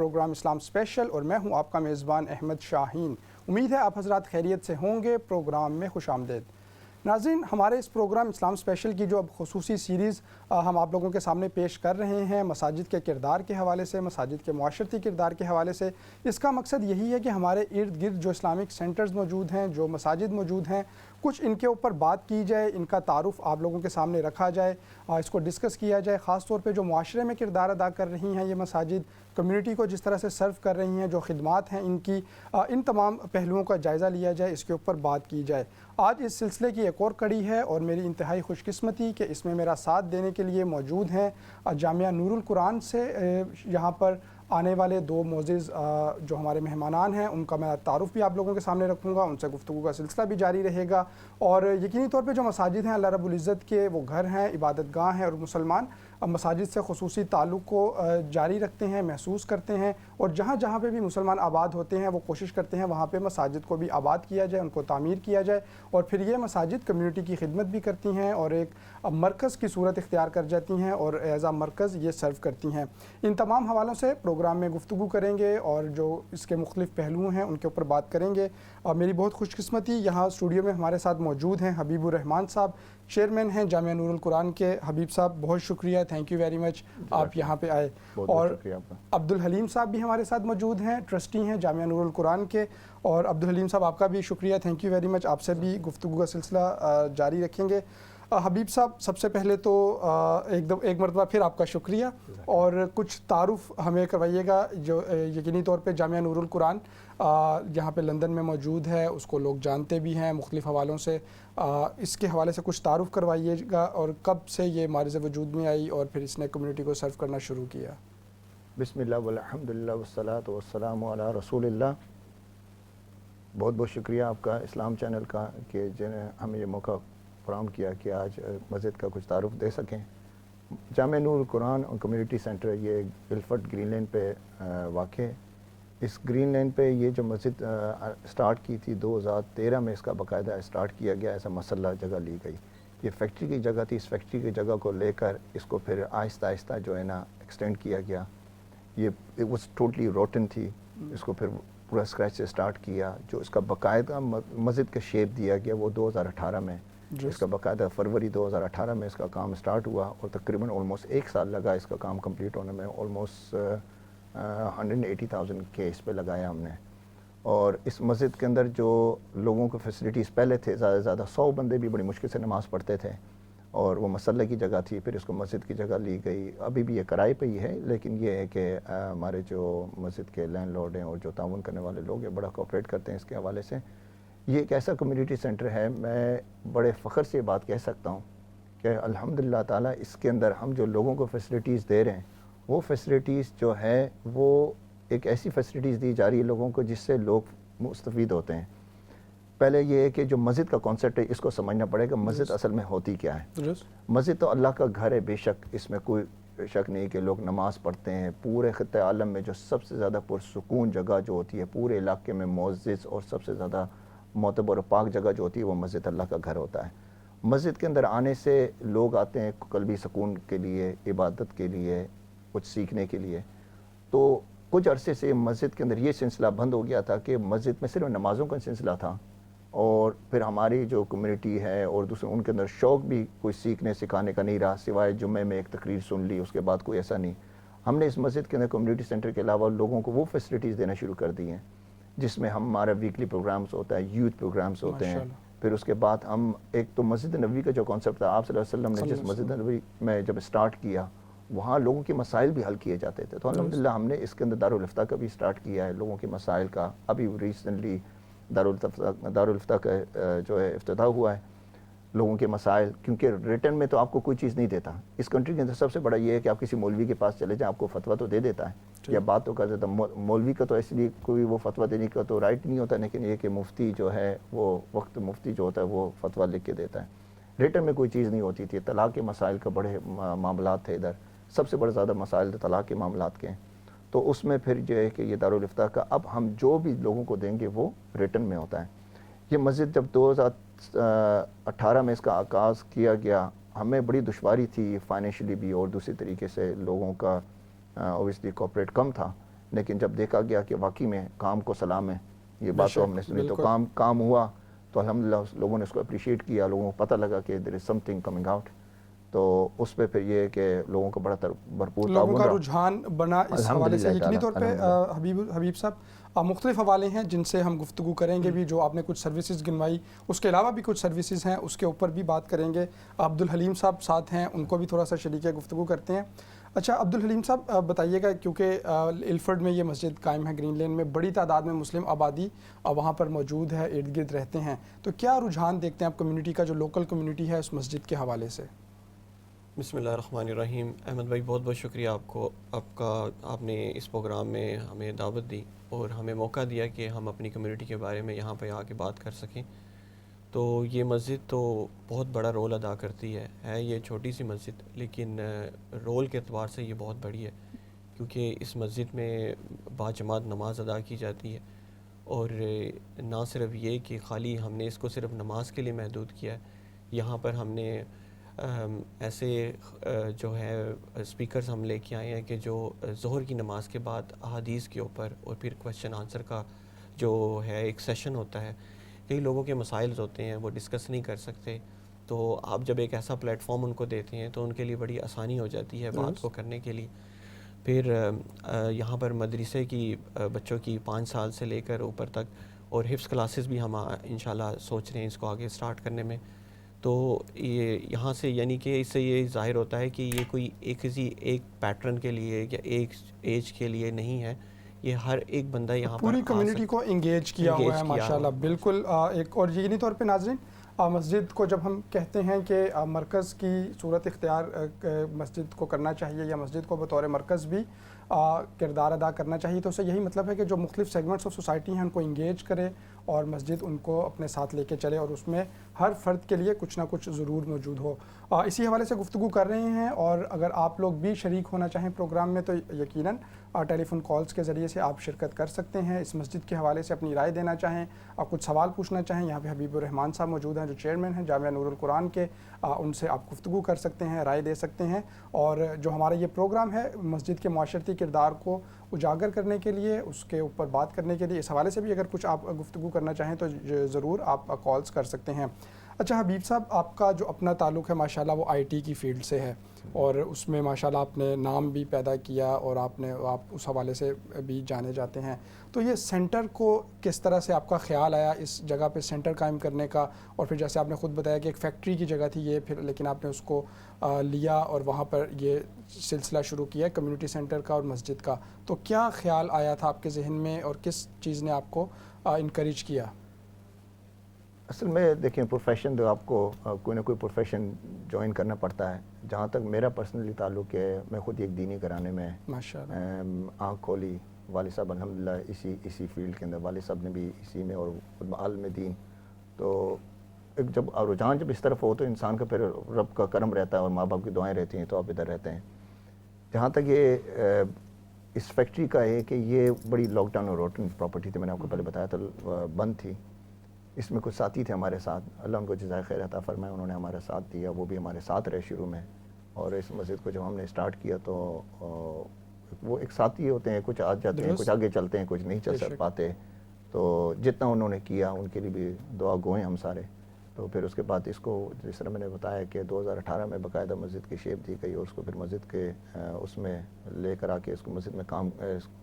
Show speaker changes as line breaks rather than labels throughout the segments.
Programme اسلام special اور میں ہوں آپ کا میزبان احمد شاہین۔ امید ہے آپ حضرات خیریت سے ہوں گے۔ پروگرام میں خوش آمدید۔ ناظرین، ہمارے اس پروگرام اسلام اسپیشل کی جو اب خصوصی سیریز ہم آپ لوگوں کے سامنے پیش کر رہے ہیں مساجد کے کردار کے حوالے سے، مساجد کے معاشرتی کردار کے حوالے سے، اس کا مقصد یہی ہے کہ ہمارے ارد گرد جو اسلامک سینٹرز موجود ہیں، جو مساجد موجود ہیں، کچھ ان کے اوپر بات کی جائے، ان کا تعارف آپ لوگوں کے سامنے رکھا جائے، اس کو ڈسکس کیا جائے، خاص طور پہ جو معاشرے میں کردار ادا کر رہی ہیں یہ مساجد، کمیونٹی کو جس طرح سے سرو کر رہی ہیں، جو خدمات ہیں ان کی، ان تمام پہلوؤں کا جائزہ لیا جائے، اس کے اوپر بات کی جائے۔ آج اس سلسلے کی ایک اور کڑی ہے اور میری انتہائی خوش قسمتی کہ اس میں میرا ساتھ دینے کے لیے موجود ہیں جامعہ نور القرآن سے یہاں پر آنے والے دو معزز جو ہمارے مہمانان ہیں، ان کا میں تعارف بھی آپ لوگوں کے سامنے رکھوں گا، ان سے گفتگو کا سلسلہ بھی جاری رہے گا، اور یقینی طور پہ جو مساجد ہیں اللہ رب العزت کے وہ گھر ہیں، عبادت گاہ ہیں، اور مسلمان مساجد سے خصوصی تعلق کو جاری رکھتے ہیں، محسوس کرتے ہیں، اور جہاں جہاں پہ بھی مسلمان آباد ہوتے ہیں وہ کوشش کرتے ہیں وہاں پہ مساجد کو بھی آباد کیا جائے، ان کو تعمیر کیا جائے، اور پھر یہ مساجد کمیونٹی کی خدمت بھی کرتی ہیں اور ایک مرکز کی صورت اختیار کر جاتی ہیں اور ایز اے مرکز یہ سرو کرتی ہیں۔ ان تمام حوالوں سے پروگرام میں گفتگو کریں گے اور جو اس کے مختلف پہلو ہیں ان کے اوپر بات کریں گے۔ میری بہت خوش قسمتی یہاں اسٹوڈیو میں ہمارے ساتھ موجود ہیں حبیب الرحمان صاحب، چیئرمین ہیں جامعہ نور القرآن کے۔ حبیب صاحب بہت شکریہ، تھینک یو ویری مچ آپ یہاں پہ آئے۔ اور عبدالحلیم صاحب بھی ہمارے ساتھ موجود ہیں، ٹرسٹی ہیں جامعہ نور القرآن کے، اور عبدالحلیم صاحب آپ کا بھی شکریہ، تھینک یو ویری مچ، آپ سے بھی گفتگو کا سلسلہ جاری رکھیں گے۔ حبیب صاحب سب سے پہلے تو ایک مرتبہ پھر آپ کا شکریہ، اور کچھ تعارف ہمیں کروائیے گا جو یقینی طور پہ جامعہ نور القرآن یہاں پہ لندن میں موجود ہے، اس کو لوگ جانتے بھی ہیں مختلف حوالوں سے، اس کے حوالے سے کچھ تعارف کروائیے گا، اور کب سے یہ معرض وجود میں آئی اور پھر اس نے کمیونٹی کو سرو کرنا شروع کیا۔
بسم اللہ والحمد للہ والصلاۃ والسلام علی رسول اللہ۔ بہت بہت شکریہ آپ کا اسلام چینل کا کہ جنہیں ہمیں یہ موقع فراہم کیا کہ آج مسجد کا کچھ تعارف دے سکیں۔ جامعہ نور القرآن اور کمیونٹی سینٹر یہ گلفرڈ گرین لین پہ واقع ہے۔ اس گرین لین پہ یہ جو مسجد سٹارٹ کی تھی 2013 میں، اس کا باقاعدہ سٹارٹ کیا گیا، ایسا مسلح جگہ لی گئی۔ یہ فیکٹری کی جگہ تھی، اس فیکٹری کی جگہ کو لے کر اس کو پھر آہستہ آہستہ جو ہے نا ایکسٹینڈ کیا گیا۔ یہ وہ ٹوٹلی روٹن تھی، اس کو پھر پورا اسکریچ سے سٹارٹ کیا۔ جو اس کا باقاعدہ مسجد کا شیپ دیا گیا وہ 2018 میں، اس کا باقاعدہ فروری 2018 میں اس کا کام سٹارٹ ہوا، اور تقریباً آلموسٹ 1 سال لگا اس کا کام کمپلیٹ ہونے میں۔ آلموسٹ 180,000 کے اس پہ لگایا ہم نے۔ اور اس مسجد کے اندر جو لوگوں کو فیسلٹیز پہلے تھے، زیادہ سے زیادہ 100 بندے بھی بڑی مشکل سے نماز پڑھتے تھے، اور وہ مسلح کی جگہ تھی، پھر اس کو مسجد کی جگہ لی گئی۔ ابھی بھی یہ کرائے پہ ہی ہے، لیکن یہ ہے کہ ہمارے جو مسجد کے لینڈ لارڈ ہیں اور جو تعاون کرنے والے لوگ ہیں بڑا کوآپریٹ کرتے ہیں اس کے حوالے سے۔ یہ ایک ایسا کمیونٹی سینٹر ہے، میں بڑے فخر سے یہ بات کہہ سکتا ہوں کہ الحمدللہ تعالیٰ اس کے اندر ہم جو لوگوں کو فیسلٹیز دے رہے ہیں، وہ فیسلٹیز جو ہے وہ ایک ایسی فیسلٹیز دی جا رہی ہے لوگوں کو جس سے لوگ مستفید ہوتے ہیں۔ پہلے یہ ہے کہ جو مسجد کا کانسیپٹ ہے اس کو سمجھنا پڑے گا، مسجد اصل میں ہوتی کیا ہے۔ مسجد تو اللہ کا گھر ہے، بے شک اس میں کوئی شک نہیں کہ لوگ نماز پڑھتے ہیں۔ پورے خطہ عالم میں جو سب سے زیادہ پرسکون جگہ جو ہوتی ہے پورے علاقے میں، معزز اور سب سے زیادہ معتبر و پاک جگہ جو ہوتی ہے وہ مسجد اللہ کا گھر ہوتا ہے۔ مسجد کے اندر آنے سے لوگ آتے ہیں قلبی سکون کے لیے، عبادت کے لیے، کچھ سیکھنے کے لیے۔ تو کچھ عرصے سے مسجد کے اندر یہ سلسلہ بند ہو گیا تھا کہ مسجد میں صرف نمازوں کا سلسلہ تھا، اور پھر ہماری جو کمیونٹی ہے اور دوسرے ان کے اندر شوق بھی کوئی سیکھنے سکھانے کا نہیں رہا، سوائے جمعے میں ایک تقریر سن لی، اس کے بعد کوئی ایسا نہیں۔ ہم نے اس مسجد کے اندر کمیونٹی سینٹر کے علاوہ لوگوں کو وہ فیسلٹیز دینا شروع کر دی ہیں جس میں ہمارا ویکلی پروگرامز ہوتا ہے، یوتھ پروگرامز ہوتے ہیں۔ پھر اس کے بعد ہم ایک تو مسجد نبوی کا جو کانسیپٹ تھا، آپ صلی اللہ علیہ وسلم نے جس مسجد نبوی میں جب سٹارٹ کیا وہاں لوگوں کے مسائل بھی حل کیے جاتے تھے، تو الحمدللہ ہم نے اس کے اندر دارالفتہ کا بھی سٹارٹ کیا ہے، لوگوں کے مسائل کا۔ ابھی ریسنٹلی دارالفتہ کا جو ہے افتتاح ہوا ہے۔ لوگوں کے مسائل، کیونکہ ریٹن میں تو آپ کو کوئی چیز نہیں دیتا اس کنٹری کے اندر، سب سے بڑا یہ ہے کہ آپ کسی مولوی کے پاس چلے جائیں، آپ کو فتویٰ تو دے دیتا ہے یا بات تو کر دیتا ہے۔ مولوی کا تو اس لیے کوئی وہ فتویٰ دینے کا تو رائٹ نہیں ہوتا، لیکن یہ کہ مفتی جو ہے وہ وقت مفتی جو ہوتا ہے وہ فتویٰ لکھ کے دیتا ہے۔ ریٹن میں کوئی چیز نہیں ہوتی تھی۔ طلاق کے مسائل کا بڑے معاملات تھے، ادھر سب سے بڑے زیادہ مسائل طلاق کے معاملات کے ہیں، تو اس میں پھر جو ہے کہ یہ دارالفتہ کا اب ہم جو بھی لوگوں کو دیں گے وہ ریٹن میں ہوتا ہے۔ یہ مسجد جب 2018 میں اس کا آغاز کیا گیا، ہمیں بڑی دشواری تھی فائنینشلی بھی اور دوسری طریقے سے لوگوں کا اوبیسلی کوآپریٹ کم تھا، لیکن جب دیکھا گیا کہ واقعی میں کام کو سلام ہے، یہ بات تو ہم نے سنی، تو
بالکل۔
کام ہوا، تو الحمدللہ لوگوں نے اس کو اپریشیٹ کیا، لوگوں کو پتہ لگا کہ دیر از سم تھنگ کمنگ آؤٹ، تو اس پہ پھر یہ ہے کہ لوگوں کا بڑا بھرپور
لوگوں
تعاون
کا
رہا
رجحان بنا اس حوالے سے۔
الحمدللہ
یقینی
تعالیٰ،
طور پہ
الحمدللہ۔
حبیب صاحب مختلف حوالے ہیں جن سے ہم گفتگو کریں گے بھی، جو آپ نے کچھ سروسز گنوائی، اس کے علاوہ بھی کچھ سروسز ہیں اس کے اوپر بھی بات کریں گے۔ عبدالحلیم صاحب ساتھ ہیں، ان کو بھی تھوڑا سا شریک گفتگو کرتے ہیں۔ اچھا عبدالحلیم صاحب بتائیے گا، کیونکہ الفرڈ میں یہ مسجد قائم ہے، گرین لین میں بڑی تعداد میں مسلم آبادی وہاں پر موجود ہے، ارد گرد رہتے ہیں، تو کیا رجحان دیکھتے ہیں آپ کمیونٹی کا، جو لوکل کمیونٹی ہے اس مسجد کے حوالے سے؟
بسم اللہ الرحمن الرحیم۔ احمد بھائی بہت بہت شکریہ آپ نے اس پروگرام میں ہمیں دعوت دی اور ہمیں موقع دیا کہ ہم اپنی کمیونٹی کے بارے میں یہاں پہ آ کے بات کر سکیں۔ تو یہ مسجد تو بہت بڑا رول ادا کرتی ہے یہ چھوٹی سی مسجد، لیکن رول کے اعتبار سے یہ بہت بڑی ہے، کیونکہ اس مسجد میں باجماعت نماز ادا کی جاتی ہے، اور نہ صرف یہ کہ خالی ہم نے اس کو صرف نماز کے لیے محدود کیا ہے، یہاں پر ہم نے ایسے جو ہے اسپیکرز ہم لے کے آئے ہیں کہ جو ظہر کی نماز کے بعد احادیث کے اوپر اور پھر کویشچن آنسر کا جو ہے ایک سیشن ہوتا ہے، کئی لوگوں کے مسائل ہوتے ہیں وہ ڈسکس نہیں کر سکتے، تو آپ جب ایک ایسا پلیٹ فارم ان کو دیتے ہیں تو ان کے لیے بڑی آسانی ہو جاتی ہے بات کو کرنے کے لیے۔ پھر یہاں پر مدرسے کی بچوں کی 5 سال سے لے کر اوپر تک اور حفظ کلاسز بھی ہم انشاءاللہ سوچ رہے ہیں اس کو آگے سٹارٹ کرنے میں۔ تو یہ یہاں سے یعنی کہ اس سے یہ ظاہر ہوتا ہے کہ یہ کوئی ایک پیٹرن کے لیے یا ایک ایج کے لیے نہیں ہے، یہ ہر ایک بندہ یہاں پر
پوری کمیونٹی کو انگیج کیا ہوا ہے ماشاءاللہ۔ بالکل ایک اور یقینی طور پہ ناظرین، مسجد کو جب ہم کہتے ہیں کہ مرکز کی صورت اختیار مسجد کو کرنا چاہیے یا مسجد کو بطور مرکز بھی کردار ادا کرنا چاہیے، تو اسے یہی مطلب ہے کہ جو مختلف سیگمنٹس آف سوسائٹی ہیں ان کو انگیج کرے اور مسجد ان کو اپنے ساتھ لے کے چلے، اور اس میں ہر فرد کے لیے کچھ نہ کچھ ضرور موجود ہو۔ اسی حوالے سے گفتگو کر رہے ہیں، اور اگر آپ لوگ بھی شریک ہونا چاہیں پروگرام میں تو یقیناً ٹیلی فون کالز کے ذریعے سے آپ شرکت کر سکتے ہیں۔ اس مسجد کے حوالے سے اپنی رائے دینا چاہیں، آپ کچھ سوال پوچھنا چاہیں، یہاں پہ حبیب الرحمان صاحب موجود ہیں جو چیئرمین ہیں جامعہ نور القرآن کے، ان سے آپ گفتگو کر سکتے ہیں، رائے دے سکتے ہیں۔ اور جو ہمارا یہ پروگرام ہے مسجد کے معاشرتی کردار کو اجاگر کرنے کے لیے، اس کے اوپر بات کرنے کے لیے، اس حوالے سے بھی اگر کچھ آپ گفتگو کرنا چاہیں تو ضرور آپ کالز کر سکتے ہیں۔ اچھا حبیب صاحب، آپ کا جو اپنا تعلق ہے ماشاءاللہ وہ آئی ٹی کی فیلڈ سے ہے، اور اس میں ماشاءاللہ آپ نے نام بھی پیدا کیا اور آپ اس حوالے سے بھی جانے جاتے ہیں، تو یہ سینٹر کو کس طرح سے آپ کا خیال آیا اس جگہ پہ سینٹر قائم کرنے کا؟ اور پھر جیسے آپ نے خود بتایا کہ ایک فیکٹری کی جگہ تھی یہ، پھر لیکن آپ نے اس کو لیا اور وہاں پر یہ سلسلہ شروع کیا کمیونٹی سینٹر کا اور مسجد کا، تو کیا خیال آیا تھا آپ کے ذہن میں اور کس چیز نے آپ کو انکریج کیا؟
اصل میں دیکھیں، پروفیشن تو آپ کو کوئی نہ کوئی پروفیشن جوائن کرنا پڑتا ہے۔ جہاں تک میرا پرسنلی تعلق ہے، میں خود ایک دینی گھرانے میں آنکھ کھولی، والد صاحب الحمدللہ اسی فیلڈ کے اندر، والد صاحب نے بھی اسی میں اور خود عالم دین، تو ایک جب رجحان جب اس طرف ہو تو انسان کا پھر رب کا کرم رہتا ہے اور ماں باپ کی دعائیں رہتی ہیں تو آپ ادھر رہتے ہیں۔ جہاں تک یہ اس فیکٹری کا ہے کہ یہ بڑی لاک ڈاؤن اور روٹن پراپرٹی تھی، میں نے آپ کو پہلے بتایا تھا بند تھی۔ اس میں کچھ ساتھی تھے ہمارے ساتھ، اللہ ان کو جزائے خیر عطا فرمائے، انہوں نے ہمارا ساتھ دیا، وہ بھی ہمارے ساتھ رہے شروع میں۔ اور اس مسجد کو جب ہم نے سٹارٹ کیا تو وہ ایک ساتھی ہوتے ہیں، کچھ آ جاتے ہیں، کچھ آگے چلتے ہیں، کچھ نہیں چل پاتے، تو جتنا انہوں نے کیا ان کے لیے بھی دعا گوئیں ہم سارے۔ تو پھر اس کے بعد اس کو جس طرح میں نے بتایا کہ 2018 میں باقاعدہ مسجد کی شیپ دی گئی، اور اس کو پھر مسجد کے اس میں لے کر آ کے اس کو مسجد میں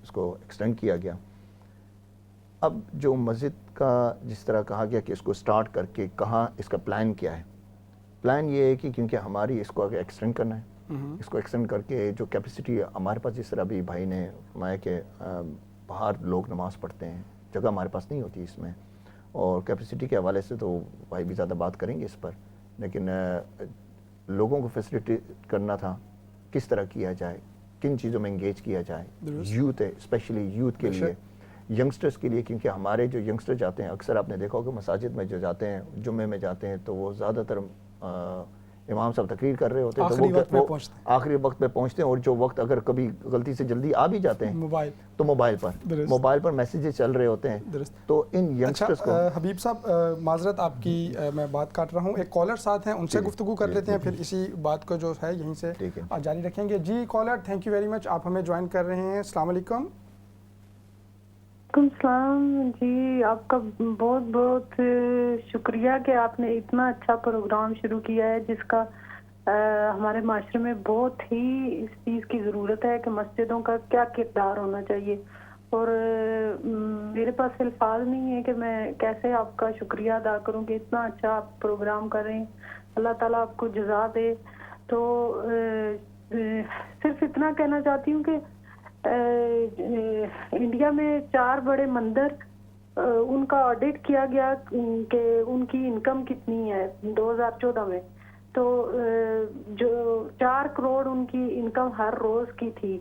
اس کو ایکسٹینڈ کیا گیا۔ اب جو مسجد کا جس طرح کہا گیا کہ اس کو سٹارٹ کر کے کہاں اس کا پلان کیا ہے، پلان یہ ہے کہ کیونکہ ہماری اس کو آگے ایکسٹینڈ کرنا ہے، اس کو ایکسٹینڈ کر کے جو کیپیسٹی ہمارے پاس، جس طرح بھی بھائی نے فرمایا کہ باہر لوگ نماز پڑھتے ہیں، جگہ ہمارے پاس نہیں ہوتی اس میں، اور کیپیسٹی کے حوالے سے تو بھائی بھی زیادہ بات کریں گے اس پر، لیکن لوگوں کو فیسیلیٹی کرنا تھا، کس طرح کیا جائے، کن چیزوں میں انگیج کیا جائے، یوتھ ہے اسپیشلی یوتھ کے لیے، ینگسٹرز کے لیے، کیونکہ ہمارے جو ینگسٹر جاتے ہیں اکثر آپ نے دیکھا ہوگا مساجد میں جو جاتے ہیں، جمعے میں جاتے ہیں، تو وہ زیادہ تر امام صاحب تقریر کر رہے ہوتے ہیں تو وہ آخری وقت پہ پہنچتے ہیں، اور جو وقت اگر کبھی غلطی سے جلدی آ بھی جاتے ہیں تو موبائل پر میسیجز چل رہے ہوتے ہیں، تو ان ینگسٹرز کو۔
حبیب صاحب معذرت آپ کی میں بات کاٹ رہا ہوں، ایک کالر ساتھ ہیں، ان سے گفتگو کر لیتے ہیں، پھر اسی بات کو جو ہے یہیں سے جاری رکھیں گے۔ جی caller, thank you very much, آپ ہمیں جوائن کر رہے ہیں، السلام علیکم۔
وعلیکم السلام جی. آپ کا بہت بہت شکریہ کہ آپ نے اتنا اچھا پروگرام شروع کیا ہے جس کا ہمارے معاشرے میں بہت ہی اس چیز کی ضرورت ہے کہ مسجدوں کا کیا کردار ہونا چاہیے. اور میرے پاس الفاظ نہیں ہے کہ میں کیسے آپ کا شکریہ ادا کروں کہ اتنا اچھا آپ پروگرام کر رہے ہیں. اللہ تعالیٰ آپ کو جزا دے. تو صرف اتنا کہنا چاہتی ہوں کہ انڈیا میں 4 بڑے مندر ان کا آڈٹ کیا گیا کہ ان کی انکم کتنی ہے 2014 میں. تو جو 4 کروڑ ان کی انکم ہر روز کی تھی.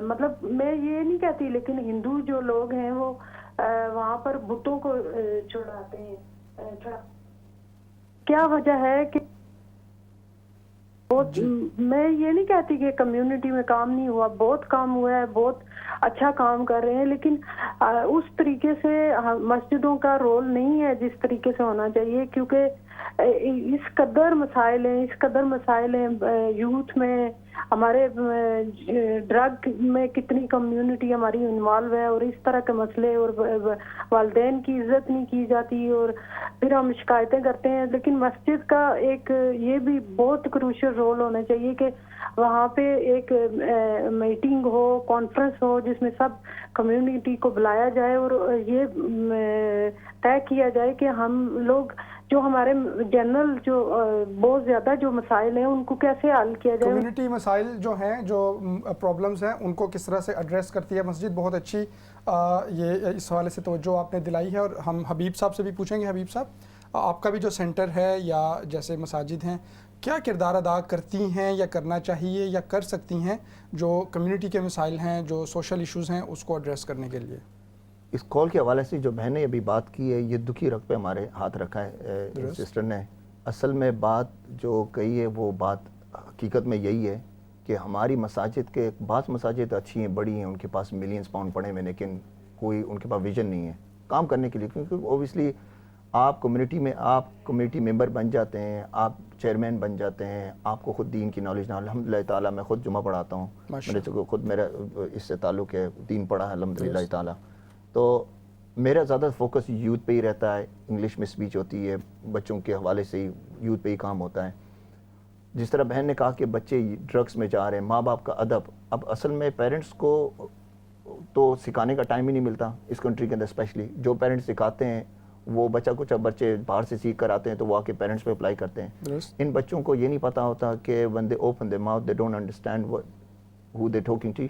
مطلب میں یہ نہیں کہتی لیکن ہندو جو لوگ ہیں وہ وہاں پر بتوں کو چڑھاتے ہیں. کیا وجہ ہے کہ بہت میں یہ نہیں کہتی کہ کمیونٹی میں کام نہیں ہوا, بہت کام ہوا ہے, بہت اچھا کام کر رہے ہیں, لیکن اس طریقے سے مسجدوں کا رول نہیں ہے جس طریقے سے ہونا چاہیے. کیونکہ اس قدر مسائل ہیں یوتھ میں, ہمارے ڈرگ میں کتنی کمیونٹی ہماری انوالو ہے, اور اس طرح کے مسئلے, اور والدین کی عزت نہیں کی جاتی, اور پھر ہم شکایتیں کرتے ہیں. لیکن مسجد کا ایک یہ بھی بہت کروشل رول ہونا چاہیے کہ وہاں پہ ایک میٹنگ ہو, کانفرنس ہو جس میں سب کمیونٹی کو بلایا جائے اور یہ طے کیا جائے کہ ہم لوگ جو ہمارے جنرل جو بہت زیادہ جو مسائل ہیں ان کو کیسے حل کیا جائے.
کمیونٹی مسائل جو ہیں, جو پرابلمز ہیں, ان کو کس طرح سے ایڈریس کرتی ہے مسجد. بہت اچھی یہ اس حوالے سے توجہ آپ نے دلائی ہے. اور ہم حبیب صاحب سے بھی پوچھیں گے. حبیب صاحب, آپ کا بھی جو سینٹر ہے یا جیسے مساجد ہیں, کیا کردار ادا کرتی ہیں یا کرنا چاہیے یا کر سکتی ہیں جو کمیونٹی کے مسائل ہیں, جو سوشل ایشوز ہیں, اس کو ایڈریس کرنے کے لیے؟
اس کال کے حوالے سے جو بہن نے ابھی بات کی ہے, یہ دکھی رکھ پہ ہمارے ہاتھ رکھا ہے سسٹر نے. اصل میں بات جو کہی ہے وہ بات حقیقت میں یہی ہے کہ ہماری مساجد کے بعض مساجد اچھی ہیں, بڑی ہیں, ان کے پاس ملینز پاؤنڈ پڑے ہوئے, لیکن کوئی ان کے پاس ویژن نہیں ہے کام کرنے کے لیے. کیونکہ اوبیسلی آپ کمیونٹی میں آپ کمیونٹی ممبر بن جاتے ہیں, آپ چیئرمین بن جاتے ہیں, آپ کو خود دین کی نالج نہ, الحمدللہ تعالیٰ میں خود جمعہ پڑھاتا ہوں, میرا اس سے تعلق ہے, دین پڑھا ہے الحمدللہ تعالیٰ. تو میرا زیادہ فوکس یوتھ پہ ہی رہتا ہے. انگلش میں اسپیچ ہوتی ہے, بچوں کے حوالے سے ہی یوتھ پہ ہی کام ہوتا ہے. جس طرح بہن نے کہا کہ بچے ڈرگس میں جا رہے ہیں, ماں باپ کا ادب, اب اصل میں پیرنٹس کو تو سکھانے کا ٹائم ہی نہیں ملتا اس کنٹری کے اندر. اسپیشلی جو پیرنٹس سکھاتے ہیں وہ بچہ کچھ اب بچے باہر سے سیکھ کر آتے ہیں تو وہ آ کے پیرنٹس پہ اپلائی کرتے ہیں. ان بچوں کو یہ نہیں پتا ہوتا کہ when they open their mouth they don't understand who they talking to.